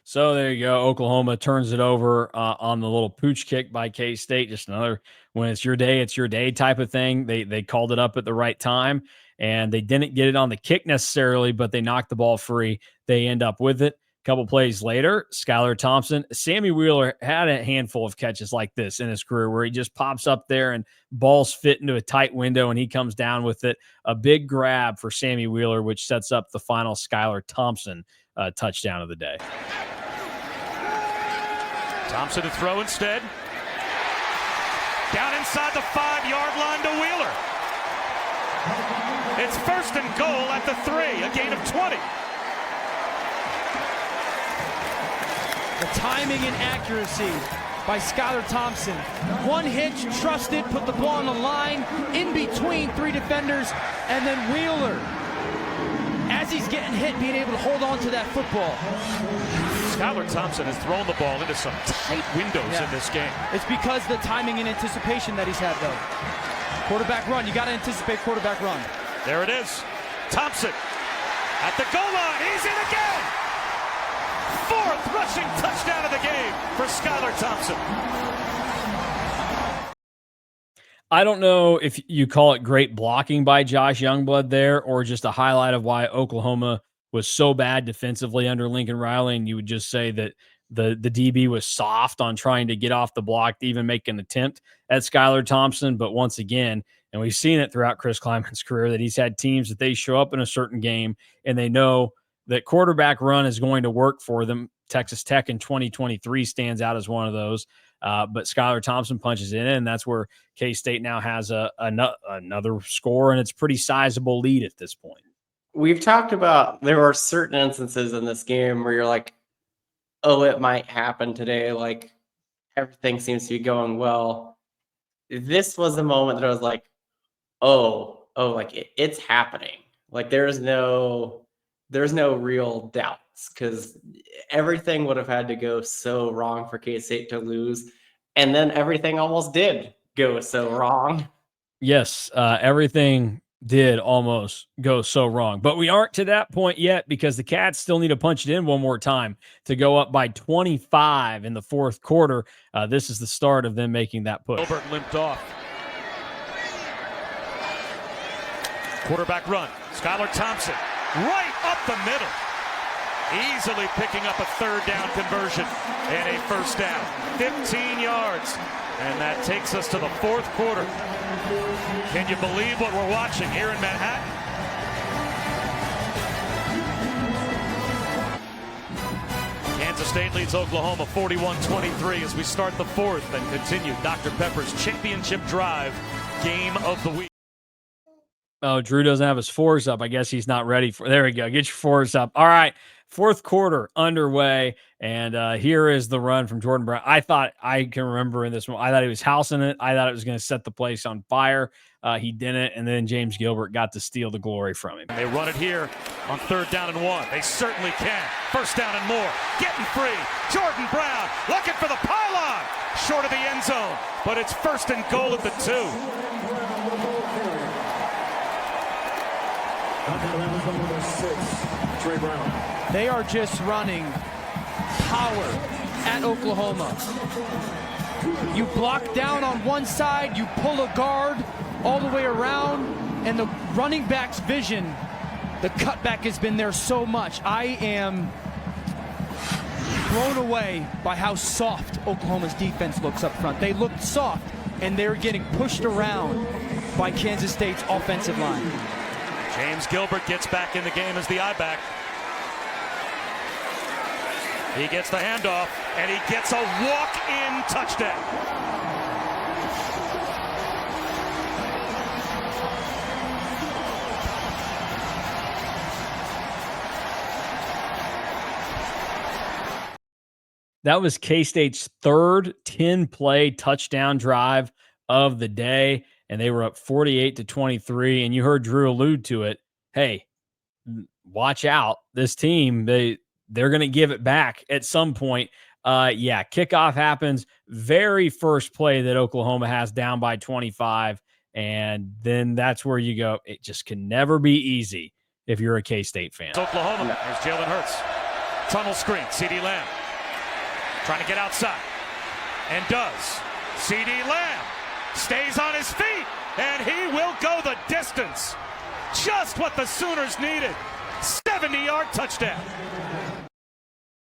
So there you go. Oklahoma turns it over on the little pooch kick by K-State. Just another, when it's your day type of thing. They called it up at the right time, and they didn't get it on the kick necessarily, but they knocked the ball free. They end up with it. A couple plays later, Skylar Thompson, Sammy Wheeler had a handful of catches like this in his career where he just pops up there and balls fit into a tight window and he comes down with it. A big grab for Sammy Wheeler, which sets up the final Skylar Thompson touchdown of the day. Thompson to throw instead. Down inside the 5-yard line to Wheeler. It's 1st and goal at the 3, a gain of 20. The timing and accuracy by Skylar Thompson. One hitch, trusted, put the ball on the line, in between 3 defenders, and then Wheeler, as he's getting hit, being able to hold on to that football. Skylar Thompson has thrown the ball into some tight windows in this game. It's because the timing and anticipation that he's had, though. Quarterback run. You got to anticipate quarterback run. There it is. Thompson at the goal line. He's in again. 4th rushing touchdown of the game for Skylar Thompson. I don't know if you call it great blocking by Josh Youngblood there or just a highlight of why Oklahoma was so bad defensively under Lincoln Riley, and you would just say that the DB was soft on trying to get off the block to even make an attempt at Skylar Thompson. But once again, and we've seen it throughout Chris Kleiman's career, that he's had teams that they show up in a certain game and they know that quarterback run is going to work for them. Texas Tech in 2023 stands out as one of those. But Skylar Thompson punches in, and that's where K-State now has another score, and it's a pretty sizable lead at this point. We've talked about there were certain instances in this game where you're like, oh, it might happen today. Like, everything seems to be going well. This was the moment that I was like, it's happening. Like, there's no real doubts, because everything would have had to go so wrong for K-State to lose. And then everything almost did go so wrong. Yes, everything did almost go so wrong. But we aren't to that point yet, because the Cats still need to punch it in one more time to go up by 25 in the 4th quarter. This is the start of them making that push. Gilbert limped off. Quarterback run. Skylar Thompson right up the middle. Easily picking up a 3rd down conversion and a 1st down. 15 yards. And that takes us to the 4th quarter. Can you believe what we're watching here in Manhattan? Kansas State leads Oklahoma 41-23 as we start the 4th and continue Dr. Pepper's championship drive game of the week. Oh, Drew doesn't have his 4s up. I guess he's not ready for. There we go. Get your 4s up. All right. 4th quarter underway, and here is the run from Jordan Brown. I thought, I can remember in this one, I thought he was housing it. I thought it was going to set the place on fire. He didn't, and then James Gilbert got to steal the glory from him. They run it here on 3rd down and 1. They certainly can. 1st down and more. Getting free. Jordan Brown looking for the pylon. Short of the end zone, but it's 1st and goal at the 2. They are just running power at Oklahoma. You block down on one side, you pull a guard all the way around, and the running back's vision, the cutback has been there so much. I am blown away by how soft Oklahoma's defense looks up front. They looked soft, and they're getting pushed around by Kansas State's offensive line. James Gilbert gets back in the game as the I-back. He gets the handoff, and he gets a walk-in touchdown. That was K-State's 3rd 10-play touchdown drive of the day. and they were up 48-23. And you heard Drew allude to it. Hey, watch out. This team, they're going to give it back at some point. Kickoff happens. Very first play that Oklahoma has down by 25. And then that's where you go. It just can never be easy if you're a K-State fan. It's Oklahoma. There's Jalen Hurts. Tunnel screen. CeeDee Lamb trying to get outside. And does. CeeDee Lamb stays on his feet. And he will go the distance. Just what the Sooners needed. 70-yard touchdown.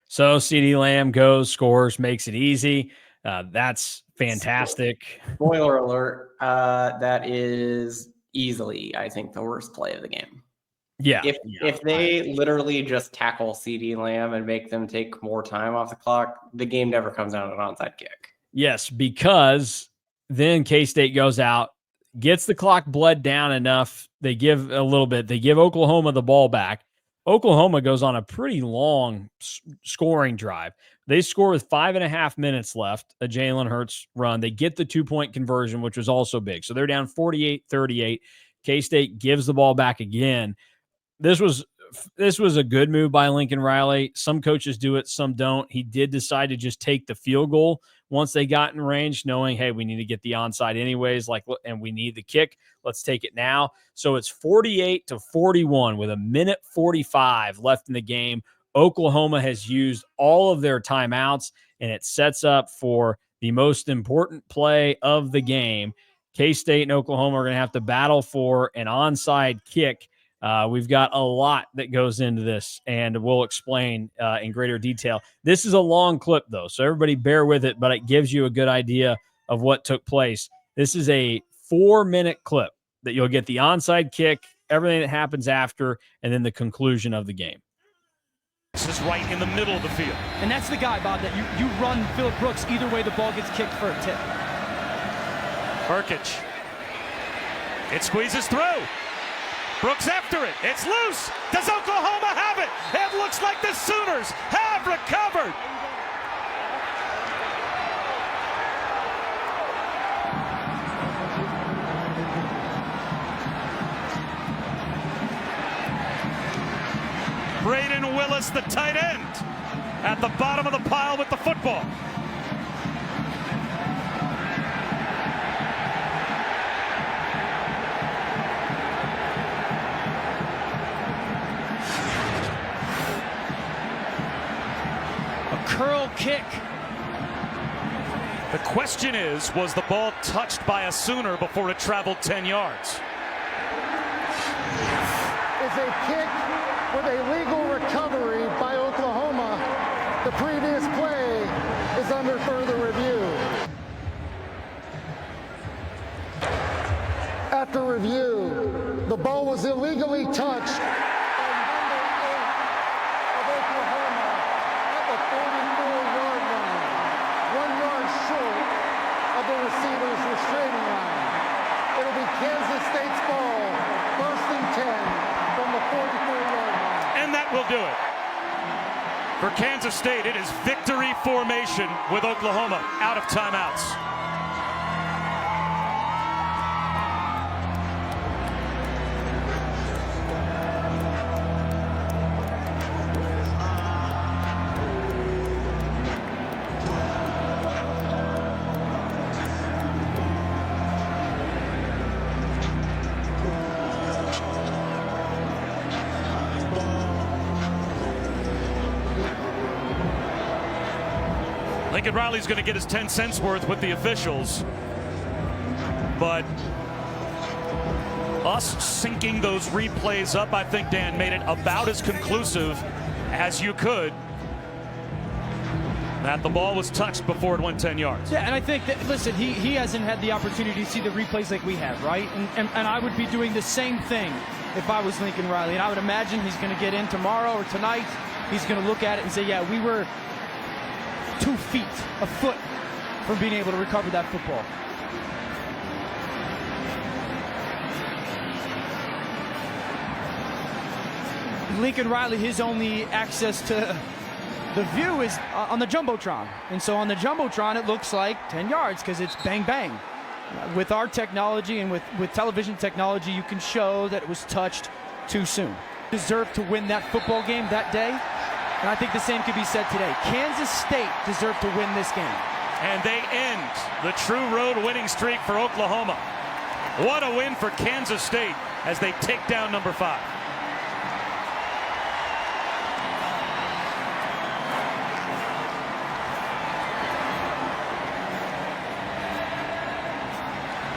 So CeeDee Lamb goes, scores, makes it easy. That's fantastic. Spoiler alert, that is easily, I think, the worst play of the game. Yeah. If they literally just tackle CeeDee Lamb and make them take more time off the clock, the game never comes down to an onside kick. Yes, because then K-State goes out, gets the clock bled down enough. They give a little bit. They give Oklahoma the ball back. Oklahoma goes on a pretty long scoring drive. They score with 5.5 minutes left, a Jalen Hurts run. They get the 2-point conversion, which was also big. So they're down 48-38. K-State gives the ball back again. This was a good move by Lincoln Riley. Some coaches do it, some don't. He did decide to just take the field goal once they got in range, knowing, hey, we need to get the onside anyways, and we need the kick. Let's take it now. So it's 48-41 with 1:45 left in the game. Oklahoma has used all of their timeouts, and it sets up for the most important play of the game. K-State and Oklahoma are going to have to battle for an onside kick. We've got a lot that goes into this, and we'll explain in greater detail. This is a long clip, though, so everybody bear with it, but it gives you a good idea of what took place. This is a 4-minute clip that you'll get the onside kick, everything that happens after, and then the conclusion of the game. This is right in the middle of the field. And that's the guy, Bob, that you run Phillip Brooks. Either way, the ball gets kicked for a tip. Burkich. It squeezes through. Brooks after it. It's loose. Does Oklahoma have it? It looks like the Sooners have recovered. Braden Willis, the tight end, at the bottom of the pile with the football. Curl kick. The question is, was the ball touched by a Sooner before it traveled 10 yards? Is a kick with a legal recovery by Oklahoma. The previous play is under further review. After review, the ball was illegally touched by number 8 of Oklahoma at the 44-yard line, 1 yard short of the receiver's restraining line. It'll be Kansas State's ball, 1st and 10 from the 44-yard line. And that will do it. For Kansas State, it is victory formation with Oklahoma out of timeouts. Lincoln Riley's going to get his 10 cents worth with the officials. But us syncing those replays up, I think, Dan, made it about as conclusive as you could that the ball was touched before it went 10 yards. Yeah, and I think that, listen, he hasn't had the opportunity to see the replays like we have, right? And I would be doing the same thing if I was Lincoln Riley. And I would imagine he's going to get in tomorrow or tonight. He's going to look at it and say, yeah, we were 2 feet, a foot from being able to recover that football. Lincoln Riley, his only access to the view is on the Jumbotron. And so on the Jumbotron, it looks like 10 yards because it's bang, bang. With our technology and with television technology, you can show that it was touched too soon. Deserved to win that football game that day, and I think the same could be said today. Kansas State deserved to win this game. And they end the true road winning streak for Oklahoma. What a win for Kansas State as they take down number 5.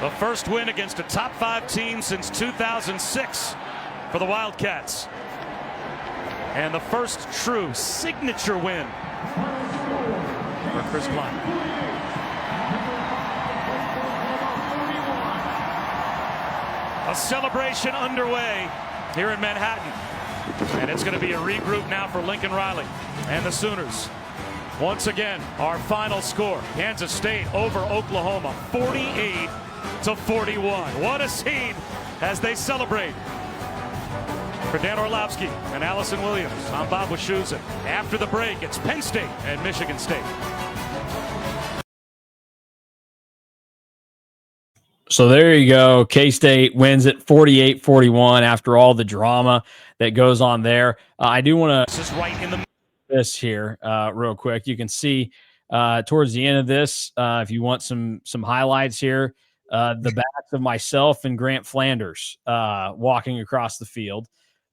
The first win against a top 5 team since 2006 for the Wildcats. And the first true signature win for Chris Klein. A celebration underway here in Manhattan. And it's going to be a regroup now for Lincoln Riley and the Sooners. Once again, our final score, Kansas State over Oklahoma, 48-41. What a scene as they celebrate. For Dan Orlovsky and Allison Williams, I'm Bob Wischusen. After the break, it's Penn State and Michigan State. So there you go. K-State wins it 48-41 after all the drama that goes on there. I do want to This is right in the this here real quick. You can see towards the end of this, if you want some highlights here, the backs of myself and Grant Flanders walking across the field.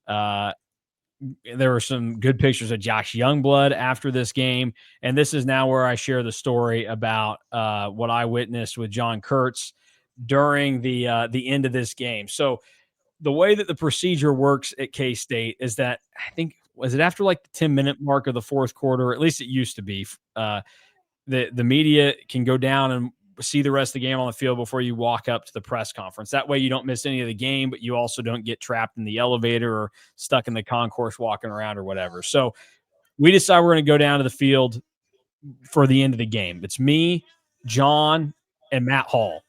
There were some good pictures of Josh Youngblood after this game. And this is now where I share the story about what I witnessed with John Kurtz during the end of this game. So the way that the procedure works at K-State is that I think, was it after like the 10-minute mark of the fourth quarter, or at least it used to be, the media can go down and see the rest of the game on the field before you walk up to the press conference. That way you don't miss any of the game, but you also don't get trapped in the elevator or stuck in the concourse walking around or whatever. So we decided we're going to go down to the field for the end of the game. It's me, John, and Matt Hall.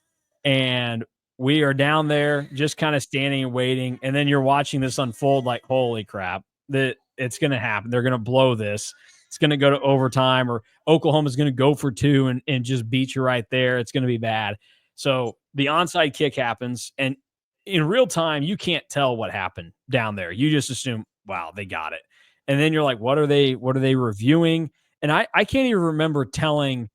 And we are down there just kind of standing and waiting. And then you're watching this unfold like, holy crap, that it's going to happen. They're going to blow this. It's going to go to overtime, or Oklahoma's going to go for 2 and just beat you right there. It's going to be bad. So the onside kick happens, and in real time, you can't tell what happened down there. You just assume, wow, they got it. And then you're like, what are they reviewing? And I can't even remember telling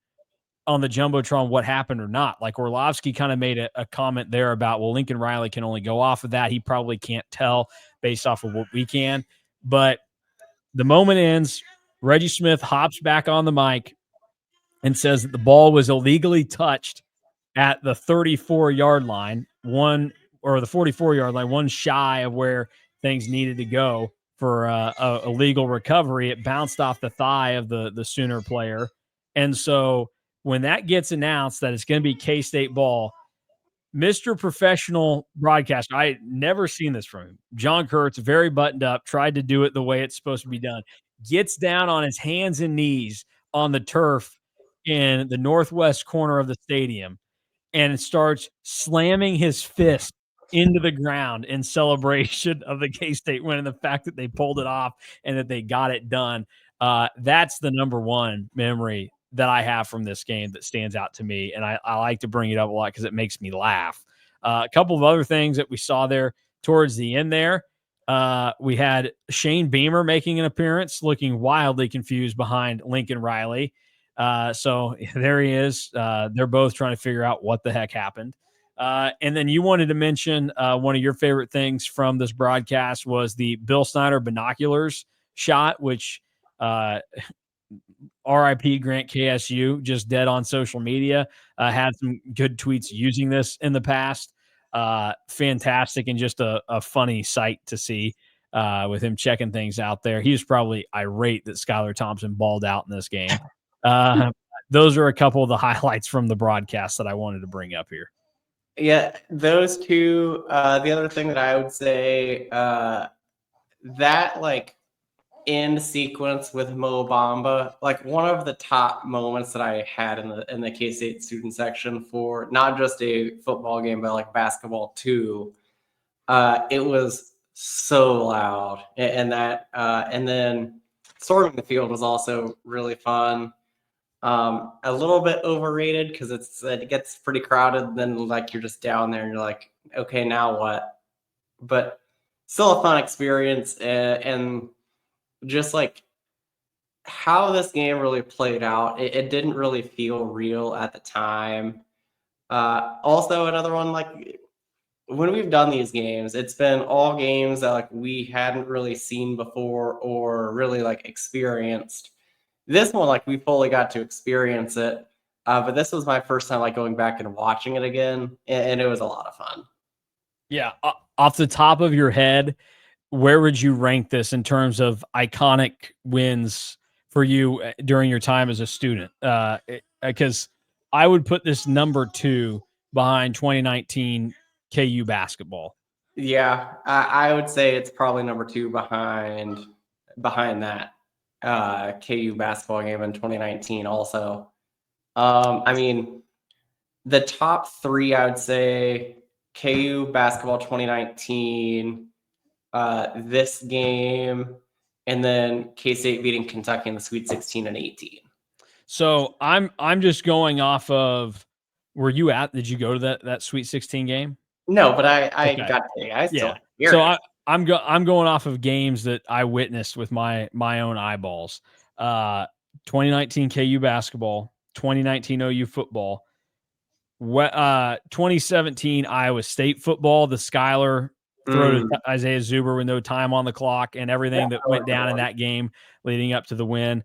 on the Jumbotron what happened or not. Like Orlovsky kind of made a comment there about, well, Lincoln Riley can only go off of that. He probably can't tell based off of what we can. But the moment ends, Reggie Smith hops back on the mic and says that the ball was illegally touched at the 34-yard line, the 44-yard line, one shy of where things needed to go for a legal recovery. It bounced off the thigh of the Sooner player. And so when that gets announced that it's going to be K-State ball, Mr. Professional Broadcaster, I had never seen this from him. John Kurtz, very buttoned up, tried to do it the way it's supposed to be done, gets down on his hands and knees on the turf in the northwest corner of the stadium and starts slamming his fist into the ground in celebration of the K-State win and the fact that they pulled it off and that they got it done. That's the number one memory that I have from this game that stands out to me. And I like to bring it up a lot because it makes me laugh. A couple of other things that we saw there towards the end there. We had Shane Beamer making an appearance, looking wildly confused behind Lincoln Riley. So there he is. They're both trying to figure out what the heck happened. And then you wanted to mention one of your favorite things from this broadcast was the Bill Snyder binoculars shot, which RIP Grant KSU, just dead on social media, had some good tweets using this in the past. Fantastic and just a funny sight to see with him checking things out there. He was probably irate that Skylar Thompson balled out in this game. Those are a couple of the highlights from the broadcast that I wanted to bring up here. Yeah, those two. The other thing that I would say, that like end sequence with Mo Bamba, like one of the top moments that I had in the K-State student section for not just a football game, but like basketball too. It was so loud, and then storming the field was also really fun. A little bit overrated because it gets pretty crowded. Then like you're just down there and you're like, okay, now what? But still a fun experience, and just like how this game really played out, it didn't really feel real at the time. Also, another one, like when we've done these games, it's been all games that like we hadn't really seen before or really like experienced. This one, like we fully got to experience it, but this was my first time like going back and watching it again, and it was a lot of fun. Yeah. Off the top of your head, where would you rank this in terms of iconic wins for you during your time as a student? Because I would put this number 2 behind 2019 KU basketball. Yeah, I would say it's probably number 2 behind that KU basketball game in 2019. Also, I mean, the top 3, I would say KU basketball 2019, this game, and then K-State beating Kentucky in the Sweet 16 and 18. So I'm just going off of, were you at? Did you go to that Sweet 16 game? No, but I Okay. got to. I still Yeah. hear So it. I'm going off of games that I witnessed with my own eyeballs. 2019 KU basketball, 2019 OU football, 2017 Iowa State football, the Skyler throw to Isaiah Zuber with no time on the clock and everything that went down in that game leading up to the win.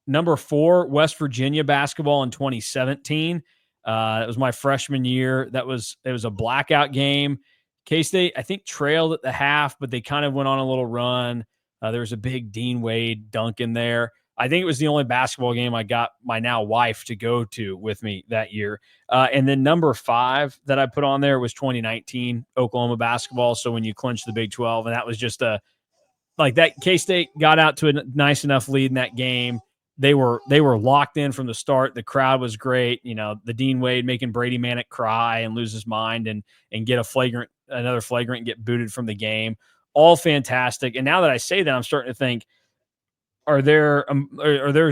Number 4, West Virginia basketball in 2017. It was my freshman year. It was a blackout game. K-State, I think, trailed at the half, but they kind of went on a little run. There was a big Dean Wade dunk in there. I think it was the only basketball game I got my now wife to go to with me that year. And then number 5 that I put on there was 2019 Oklahoma basketball. So when you clinched the Big 12, and that was just like that, K-State got out to a nice enough lead in that game. They were locked in from the start. The crowd was great. You know, the Dean Wade making Brady Manick cry and lose his mind and get another flagrant and get booted from the game. All fantastic. And now that I say that, I'm starting to think, are there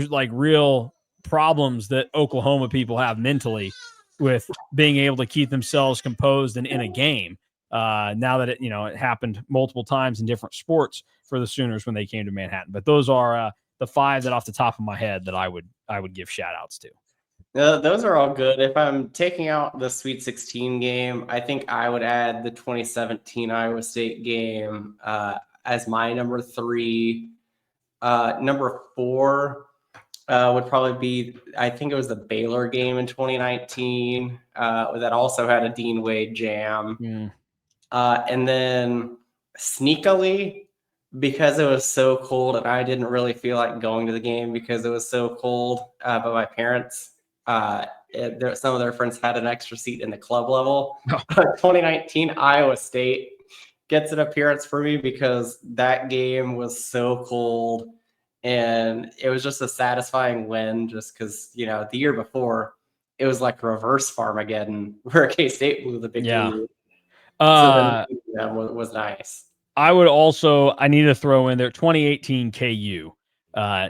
like real problems that Oklahoma people have mentally with being able to keep themselves composed and in a game? Now that it happened multiple times in different sports for the Sooners when they came to Manhattan. But those are the 5 that off the top of my head that I would give shout outs to. Those are all good. If I'm taking out the Sweet 16 game, I think I would add the 2017 Iowa State game as my number 3. Number 4 would probably be, I think it was the Baylor game in 2019 that also had a Dean Wade jam. And then sneakily, because it was so cold and I didn't really feel like going to the game because it was so cold, but my parents, some of their friends had an extra seat in the club level. 2019 Iowa State gets an appearance for me because that game was so cold and it was just a satisfying win just because, the year before it was like reverse Farmageddon where K-State blew the big lead. So then was nice. I need to throw in there 2018 KU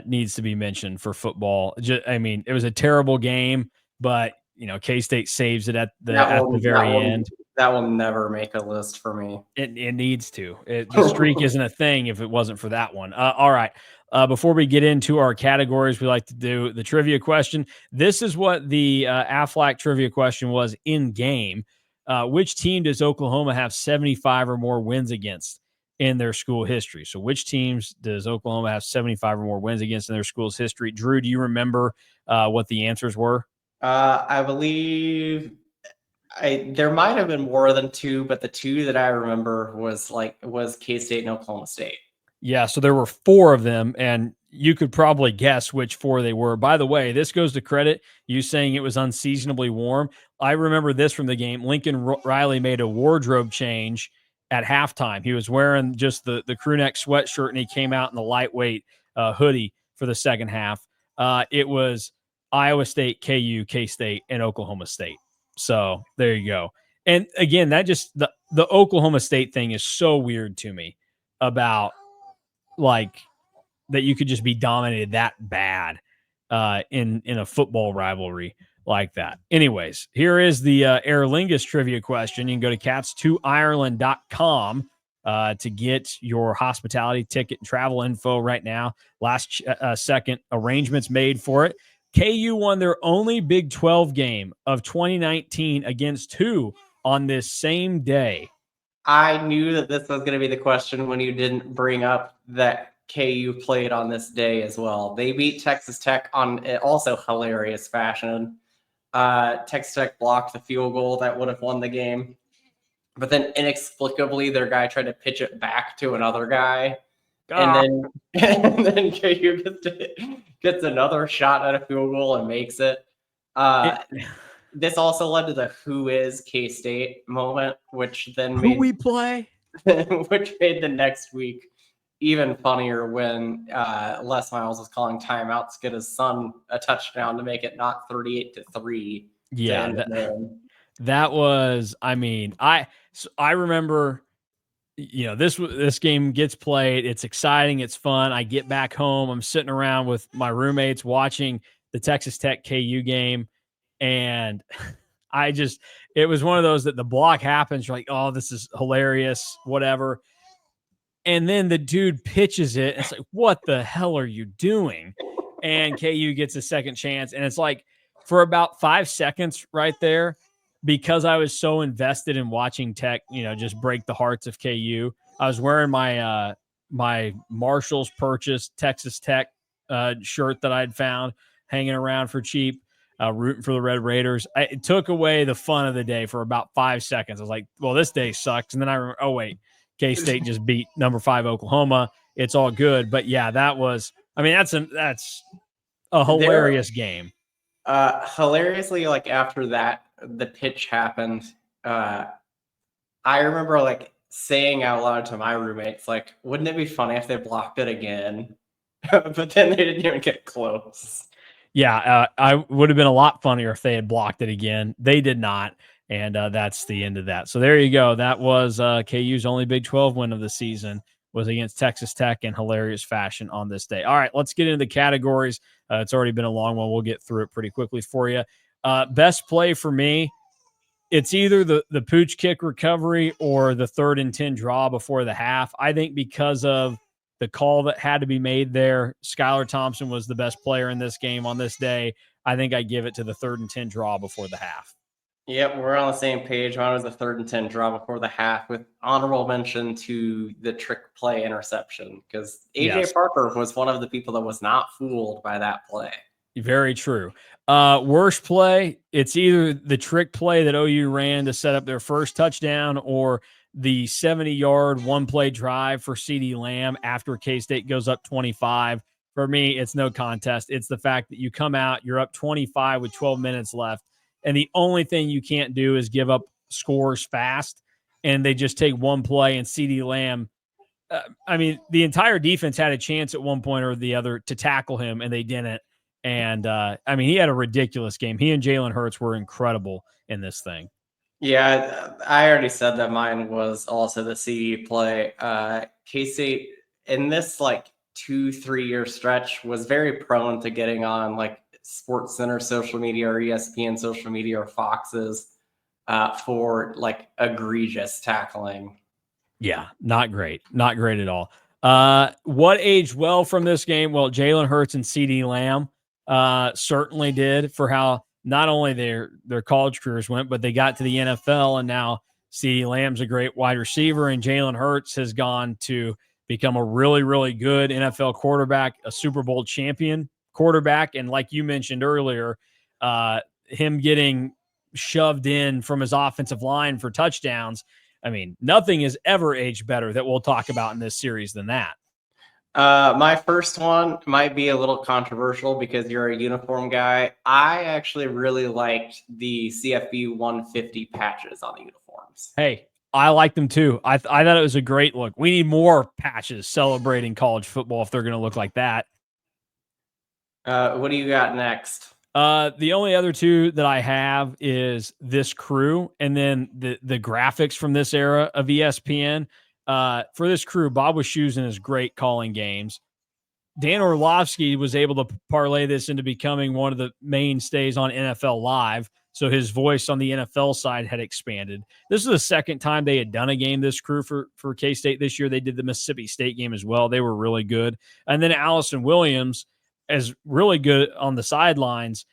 needs to be mentioned for football. It was a terrible game, but K-State saves it at the very end. That will never make a list for me. It needs to. The streak isn't a thing if it wasn't for that one. All right. Before we get into our categories, we like to do the trivia question. This is what the Aflac trivia question was in game. Which team does Oklahoma have 75 or more wins against in their school history? So which teams does Oklahoma have 75 or more wins against in their school's history? Drew, do you remember what the answers were? I believe there might have been more than 2, but the 2 that I remember was K-State and Oklahoma State. Yeah, so there were 4 of them, and you could probably guess which 4 they were. By the way, this goes to credit you saying it was unseasonably warm. I remember this from the game. Lincoln Riley made a wardrobe change at halftime. He was wearing just the crew neck sweatshirt, and he came out in the lightweight hoodie for the second half. It was Iowa State, KU, K-State, and Oklahoma State. So there you go. And again, that just the Oklahoma State thing is so weird to me about like that you could just be dominated that bad. in a football rivalry like that. Anyways, here is the Aer Lingus trivia question. You can go to cats2ireland.com to get your hospitality ticket and travel info right now. Last second arrangements made for it. KU won their only Big 12 game of 2019 against who on this same day? I knew that this was going to be the question when you didn't bring up that KU played on this day as well. They beat Texas Tech on also hilarious fashion. Texas Tech blocked the field goal that would have won the game. But then inexplicably, their guy tried to pitch it back to another guy. And then KU gets another shot at a field goal and makes it. This also led to the "Who is K-State" moment, which then Who we play? which made the next week even funnier when Les Miles was calling timeouts to get his son a touchdown to make it not 38-3. Yeah, that was. I mean, I remember. You know, this game gets played. It's exciting. It's fun. I get back home. I'm sitting around with my roommates watching the Texas Tech KU game. And it was one of those that the block happens. You're like, oh, this is hilarious, whatever. And then the dude pitches it. It's like, what the hell are you doing? And KU gets a second chance. And it's like, for about 5 seconds right there, because I was so invested in watching Tech, just break the hearts of KU. I was wearing my my Marshall's purchased Texas Tech shirt that I'd found hanging around for cheap, rooting for the Red Raiders. It took away the fun of the day for about 5 seconds. I was like, well, this day sucks. And then I remember, oh, wait, K-State just beat number 5 Oklahoma. It's all good. But, yeah, that's a hilarious game. Hilariously, like after that, the pitch happened. I remember saying out loud to my roommates, wouldn't it be funny if they blocked it again? But then they didn't even get close. Yeah, I would have been a lot funnier if they had blocked it again. They did not, and that's the end of that. So there you go. That was KU's only Big 12 win of the season, was against Texas Tech in hilarious fashion on this day. All right, let's get into the categories. It's already been a long one. We'll get through it pretty quickly for you. Best play for me, it's either the pooch kick recovery or the 3rd and 10 draw before the half. I think because of the call that had to be made there, Skylar Thompson was the best player in this game on this day. I think I give it to the 3rd and 10 draw before the half. Yep, we're on the same page. Mine was the 3rd and 10 draw before the half, with honorable mention to the trick play interception, because AJ Parker was one of the people that was not fooled by that play. Very true. Worst play, it's either the trick play that OU ran to set up their first touchdown or the 70-yard one-play drive for CeeDee Lamb after K-State goes up 25. For me, it's no contest. It's the fact that you come out, you're up 25 with 12 minutes left, and the only thing you can't do is give up scores fast, and they just take one play, and CeeDee Lamb, the entire defense had a chance at one point or the other to tackle him, and they didn't. And, he had a ridiculous game. He and Jalen Hurts were incredible in this thing. Yeah, I already said that mine was also the CD play. K-State, in this 2-3 year stretch, was very prone to getting on Sports Center social media or ESPN social media or Fox's for egregious tackling. Yeah, not great. Not great at all. What aged well from this game? Well, Jalen Hurts and CeeDee Lamb certainly did, for how not only their college careers went, but they got to the NFL, and now CeeDee Lamb's a great wide receiver, and Jalen Hurts has gone to become a really, really good NFL quarterback, a Super Bowl champion quarterback, and like you mentioned earlier, him getting shoved in from his offensive line for touchdowns. Nothing has ever aged better that we'll talk about in this series than that. My first one might be a little controversial because you're a uniform guy. I actually really liked the CFB 150 patches on the uniforms. Hey, I like them too. I thought it was a great look. We need more patches celebrating college football if they're going to look like that. What do you got next? The only other two that I have is this crew, and then the graphics from this era of ESPN. For this crew, Bob Wischusen is great calling games. Dan Orlovsky was able to parlay this into becoming one of the mainstays on NFL Live. So his voice on the NFL side had expanded. This is the second time they had done a game, this crew for K-State this year. They did the Mississippi State game as well. They were really good. And then Allison Williams is really good on the sidelines.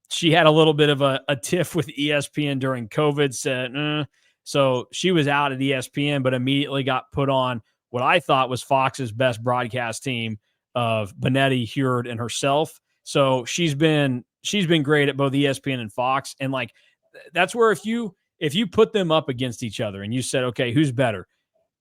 She had a little bit of a tiff with ESPN during COVID, said, so she was out at ESPN, but immediately got put on what I thought was Fox's best broadcast team of Benetti, Hurd, and herself. So she's been great at both ESPN and Fox. And like, that's where if you put them up against each other and you said, okay, who's better,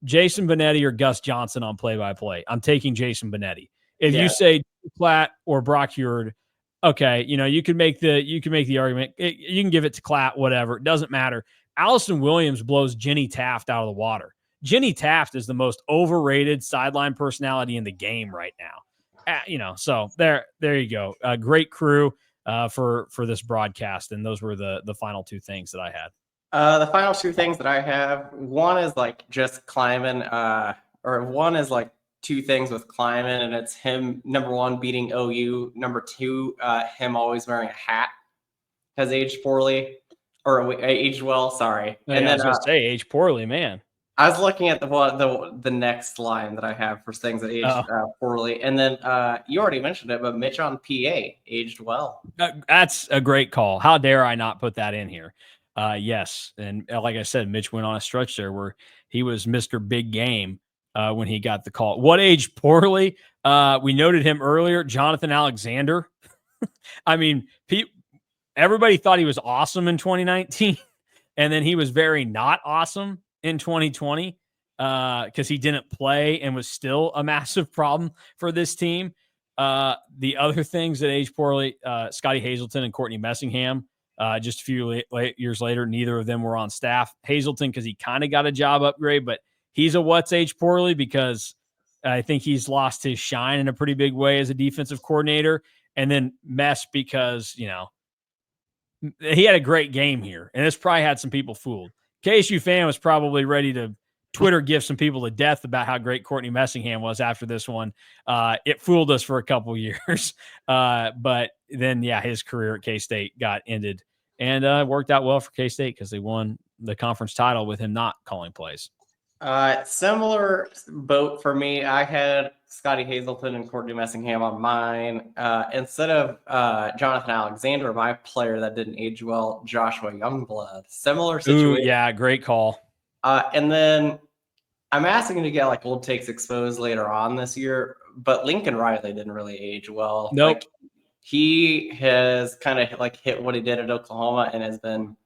Jason Benetti or Gus Johnson on play-by-play, I'm taking Jason Benetti. If you say Platt or Brock Hurd, okay, you can make the argument. You can give it to Klatt, whatever. It doesn't matter. Allison Williams blows Jenny Taft out of the water. Jenny Taft is the most overrated sideline personality in the game right now. So there you go. A great crew for this broadcast, and those were the final two things that I had. The final two things that I have, one is like just climbing, or one is like two things with climbing, and it's him, number one, beating OU. Number two, him always wearing a hat has aged poorly, or aged well, sorry. And then I was going to say aged poorly, man. I was looking at the next line that I have for things that aged poorly. And then you already mentioned it, but Mitch on PA aged well. That's a great call. How dare I not put that in here? Yes. And like I said, Mitch went on a stretch there where he was Mr. Big Game when he got the call. What aged poorly? We noted him earlier, Jonathan Alexander. I mean, everybody thought he was awesome in 2019, and then he was very not awesome in 2020 because he didn't play and was still a massive problem for this team. The other things that aged poorly, Scotty Hazelton and Courtney Messingham, just a few years later, neither of them were on staff. Hazelton, because he kind of got a job upgrade, but he's a what's aged poorly because I think he's lost his shine in a pretty big way as a defensive coordinator. And then Mess because, he had a great game here, and this probably had some people fooled. KSU fan was probably ready to Twitter give some people to death about how great Courtney Messingham was after this one. It fooled us for a couple years. But then, his career at K-State got ended, and it worked out well for K-State because they won the conference title with him not calling plays. Similar boat for me. I had Scotty Hazelton and Courtney Messingham on mine. Instead of Jonathan Alexander, my player that didn't age well, Joshua Youngblood. Similar situation. Ooh, yeah, great call. And then I'm asking to get like old takes exposed later on this year, but Lincoln Riley didn't really age well. Nope. Like, he has kind of like hit what he did at Oklahoma and has been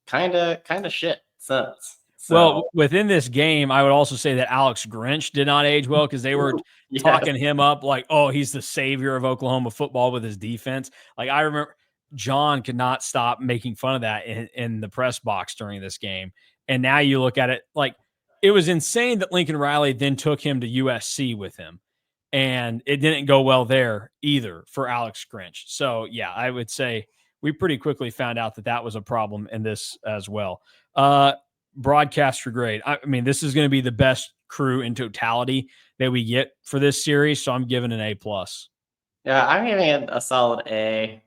kind of shit since. So, well, within this game, I would also say that Alex Grinch did not age well because they were talking him up like, oh, he's the savior of Oklahoma football with his defense. Like, I remember John could not stop making fun of that in the press box during this game. And now you look at it, like, it was insane that Lincoln Riley then took him to USC with him. And it didn't go well there either for Alex Grinch. So, yeah, I would say we pretty quickly found out that was a problem in this as well. Broadcaster grade. I mean, this is going to be the best crew in totality that we get for this series, so I'm giving an A+. Yeah, I'm giving it a solid A.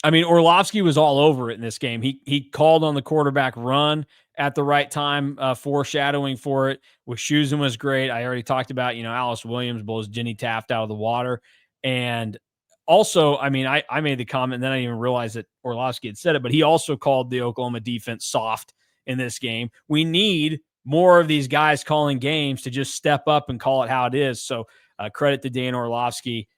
I mean, Orlovsky was all over it in this game. He called on the quarterback run at the right time, foreshadowing for it. Wischusen was great. I already talked about, Alice Williams blows Jenny Taft out of the water. And also, I mean, I made the comment, and then I didn't even realize that Orlovsky had said it, but he also called the Oklahoma defense soft in this game. We need more of these guys calling games to just step up and call it how it is. So credit to Dan Orlovsky.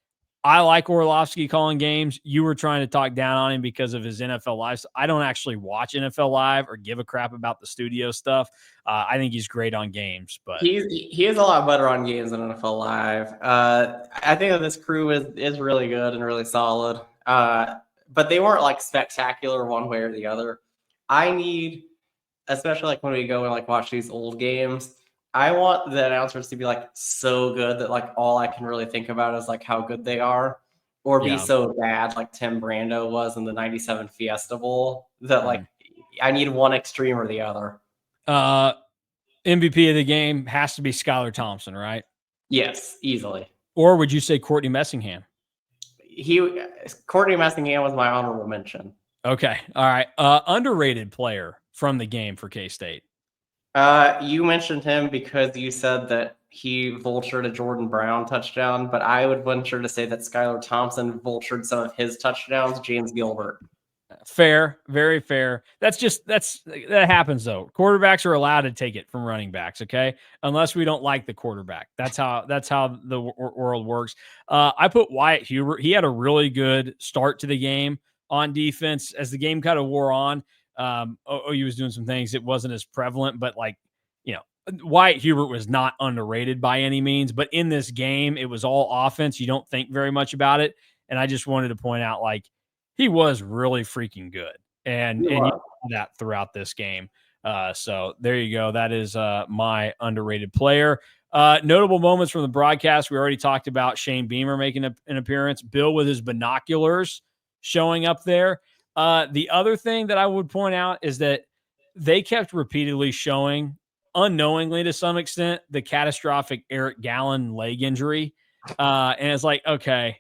I like Orlovsky calling games. You were trying to talk down on him because of his NFL Live. I don't actually watch NFL Live or give a crap about the studio stuff. I think he's great on games, but he is a lot better on games than NFL Live. I think that this crew is really good and really solid. But they weren't like spectacular one way or the other. I need, especially like when we go and like watch these old games, I want the announcers to be like so good that like all I can really think about is like how good they are, or be so bad like Tim Brando was in the '97 Fiesta Bowl that like I need one extreme or the other. MVP of the game has to be Skylar Thompson, right? Yes, easily. Or would you say Courtney Messingham? Courtney Messingham was my honorable mention. Okay. All right. Underrated player from the game for K-State. You mentioned him because you said that he vultured a Jordan Brown touchdown, but I would venture to say that Skylar Thompson vultured some of his touchdowns, James Gilbert. Fair, very fair. That happens though. Quarterbacks are allowed to take it from running backs, okay? Unless we don't like the quarterback. That's how the world works. I put Wyatt Hubert. He had a really good start to the game on defense. As the game kind of wore on, OU was doing some things. It wasn't as prevalent, but Wyatt Hubert was not underrated by any means. But in this game, it was all offense. You don't think very much about it. And I just wanted to point out, he was really freaking good, and you saw that throughout this game. So there you go. That is my underrated player. Notable moments from the broadcast. We already talked about Shane Beamer making an appearance. Bill with his binoculars showing up there. The other thing that I would point out is that they kept repeatedly showing, unknowingly to some extent, the catastrophic Eric Gallen leg injury. And it's like, okay,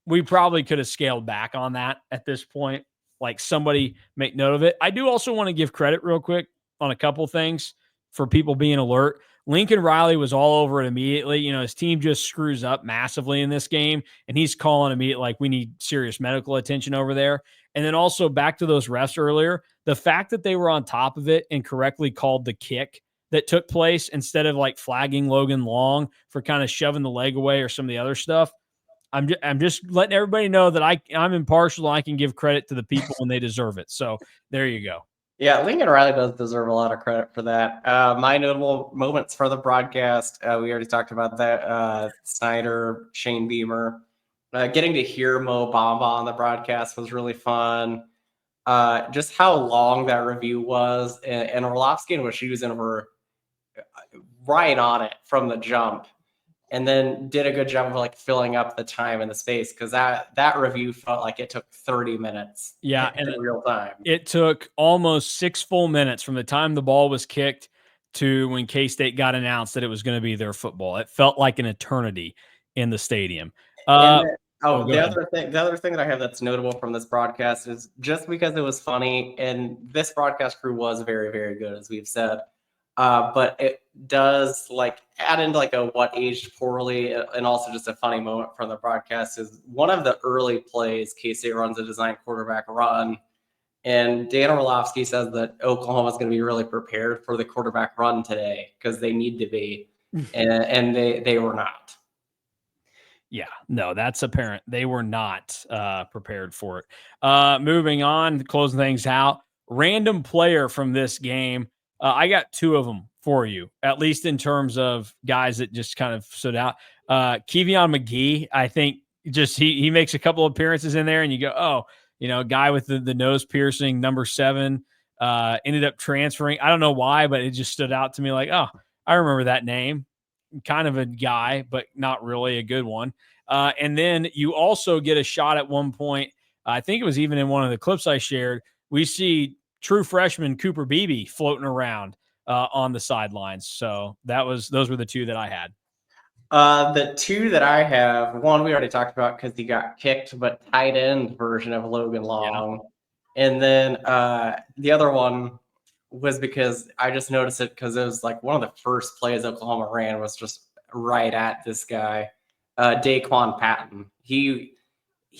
we probably could have scaled back on that at this point. Like, somebody make note of it. I do also want to give credit real quick on a couple things for people being alert. Lincoln Riley was all over it immediately. His team just screws up massively in this game, and he's calling immediately, like, we need serious medical attention over there. And then also back to those refs earlier, the fact that they were on top of it and correctly called the kick that took place instead of flagging Logan Long for kind of shoving the leg away or some of the other stuff. I'm just letting everybody know that I'm impartial. And I can give credit to the people when they deserve it. So there you go. Yeah, Lincoln Riley does deserve a lot of credit for that. My notable moments for the broadcast, we already talked about that. Snyder, Shane Beamer. Getting to hear Mo Bamba on the broadcast was really fun. Just how long that review was. And Orlovsky and Wischusen were right on it from the jump. And then did a good job of filling up the time and the space, because that review felt like it took 30 minutes. Yeah, in real time. It took almost 6 full minutes from the time the ball was kicked to when K-State got announced that it was going to be their football. It felt like an eternity in the stadium. The other thing that I have that's notable from this broadcast is just because it was funny, and this broadcast crew was very, very good, as we've said. But it does add into a what aged poorly, and also just a funny moment from the broadcast is one of the early plays. K-State runs a design quarterback run, and Dan Orlovsky says that Oklahoma is going to be really prepared for the quarterback run today because they need to be, and they were not. Yeah, no, that's apparent. They were not prepared for it. Moving on, closing things out. Random player from this game. I got 2 of them for you, at least in terms of guys that just kind of stood out. Kevion McGee, I think he makes a couple appearances in there and you go, guy with the nose piercing, number 7, ended up transferring. I don't know why, but it just stood out to me I remember that name. Kind of a guy, but not really a good one. And then you also get a shot at one point. I think it was even in one of the clips I shared. We see true freshman Cooper Beebe floating around on the sidelines. So those were the 2 that I had. The 2 that I have, one we already talked about because he got kicked, but tight end version of Logan Long. Yeah. And then the other one was because I just noticed it because it was one of the first plays Oklahoma ran was just right at this guy, Daquan Patton. He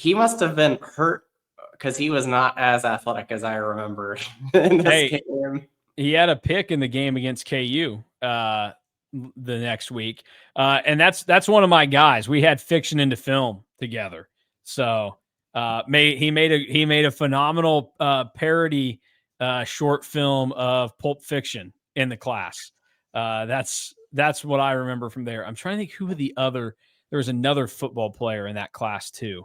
must have been hurt because he was not as athletic as I remember in this game. He had a pick in the game against KU the next week. And that's one of my guys. We had Fiction into Film together. So he made a phenomenal parody short film of Pulp Fiction in the class. That's what I remember from there. I'm trying to think there was another football player in that class too.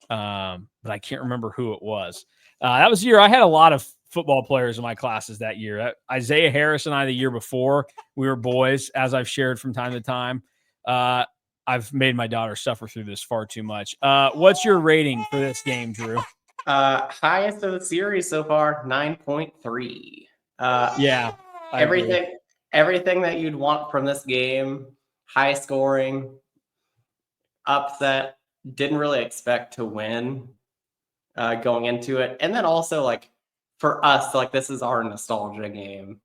But I can't remember who it was. That was the year I had a lot of football players in my classes that year. Isaiah Harris and I, the year before, we were boys, as I've shared from time to time. I've made my daughter suffer through this far too much. What's your rating for this game, Drew? Highest of the series so far, 9.3. Yeah. Everything that you'd want from this game, high scoring. upset. Didn't really expect to win going into it. And then also, like, for us, like, this is our nostalgia game.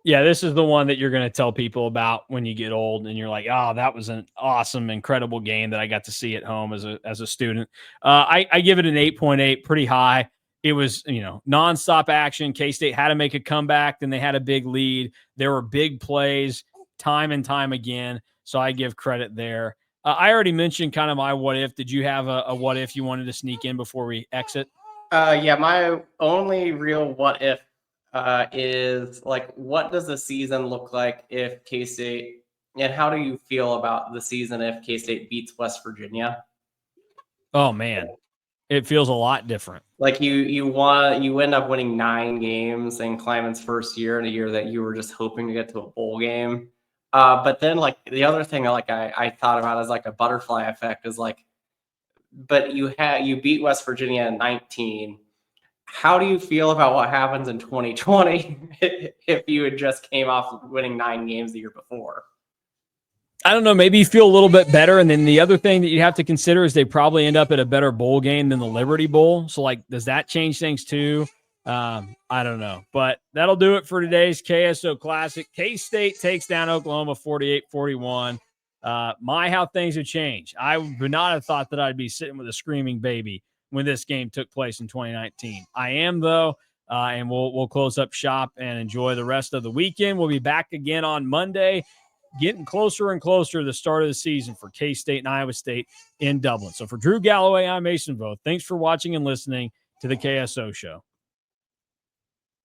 Yeah, this is the one that you're going to tell people about when you get old and you're like, oh, that was an awesome, incredible game that I got to see at home as a student. I give it an 8.8, pretty high. It was, nonstop action. K-State had to make a comeback. Then they had a big lead. There were big plays time and time again. So I give credit there. I already mentioned kind of my what if. Did you have a what if you wanted to sneak in before we exit? Yeah, my only real what if is like, what does the season look like if K-State, and how do you feel about the season if K-State beats West Virginia? Oh, man. It feels a lot different. Like you end up winning 9 games in Kleiman's first year, in a year that you were just hoping to get to a bowl game. But then, like, the other thing like I thought about as like a butterfly effect is like, but you beat West Virginia in 19. How do you feel about what happens in 2020 if you had just came off winning 9 games the year before? I don't know. Maybe you feel a little bit better. And then the other thing that you have to consider is they probably end up at a better bowl game than the Liberty Bowl. So, like, does that change things too? I don't know. But that'll do it for today's KSO Classic. K-State takes down Oklahoma 48-41. How things have changed. I would not have thought that I'd be sitting with a screaming baby when this game took place in 2019. I am, though, and we'll close up shop and enjoy the rest of the weekend. We'll be back again on Monday, getting closer and closer to the start of the season for K-State and Iowa State in Dublin. So for Drew Galloway, I'm Mason Voth. Thanks for watching and listening to the KSO Show.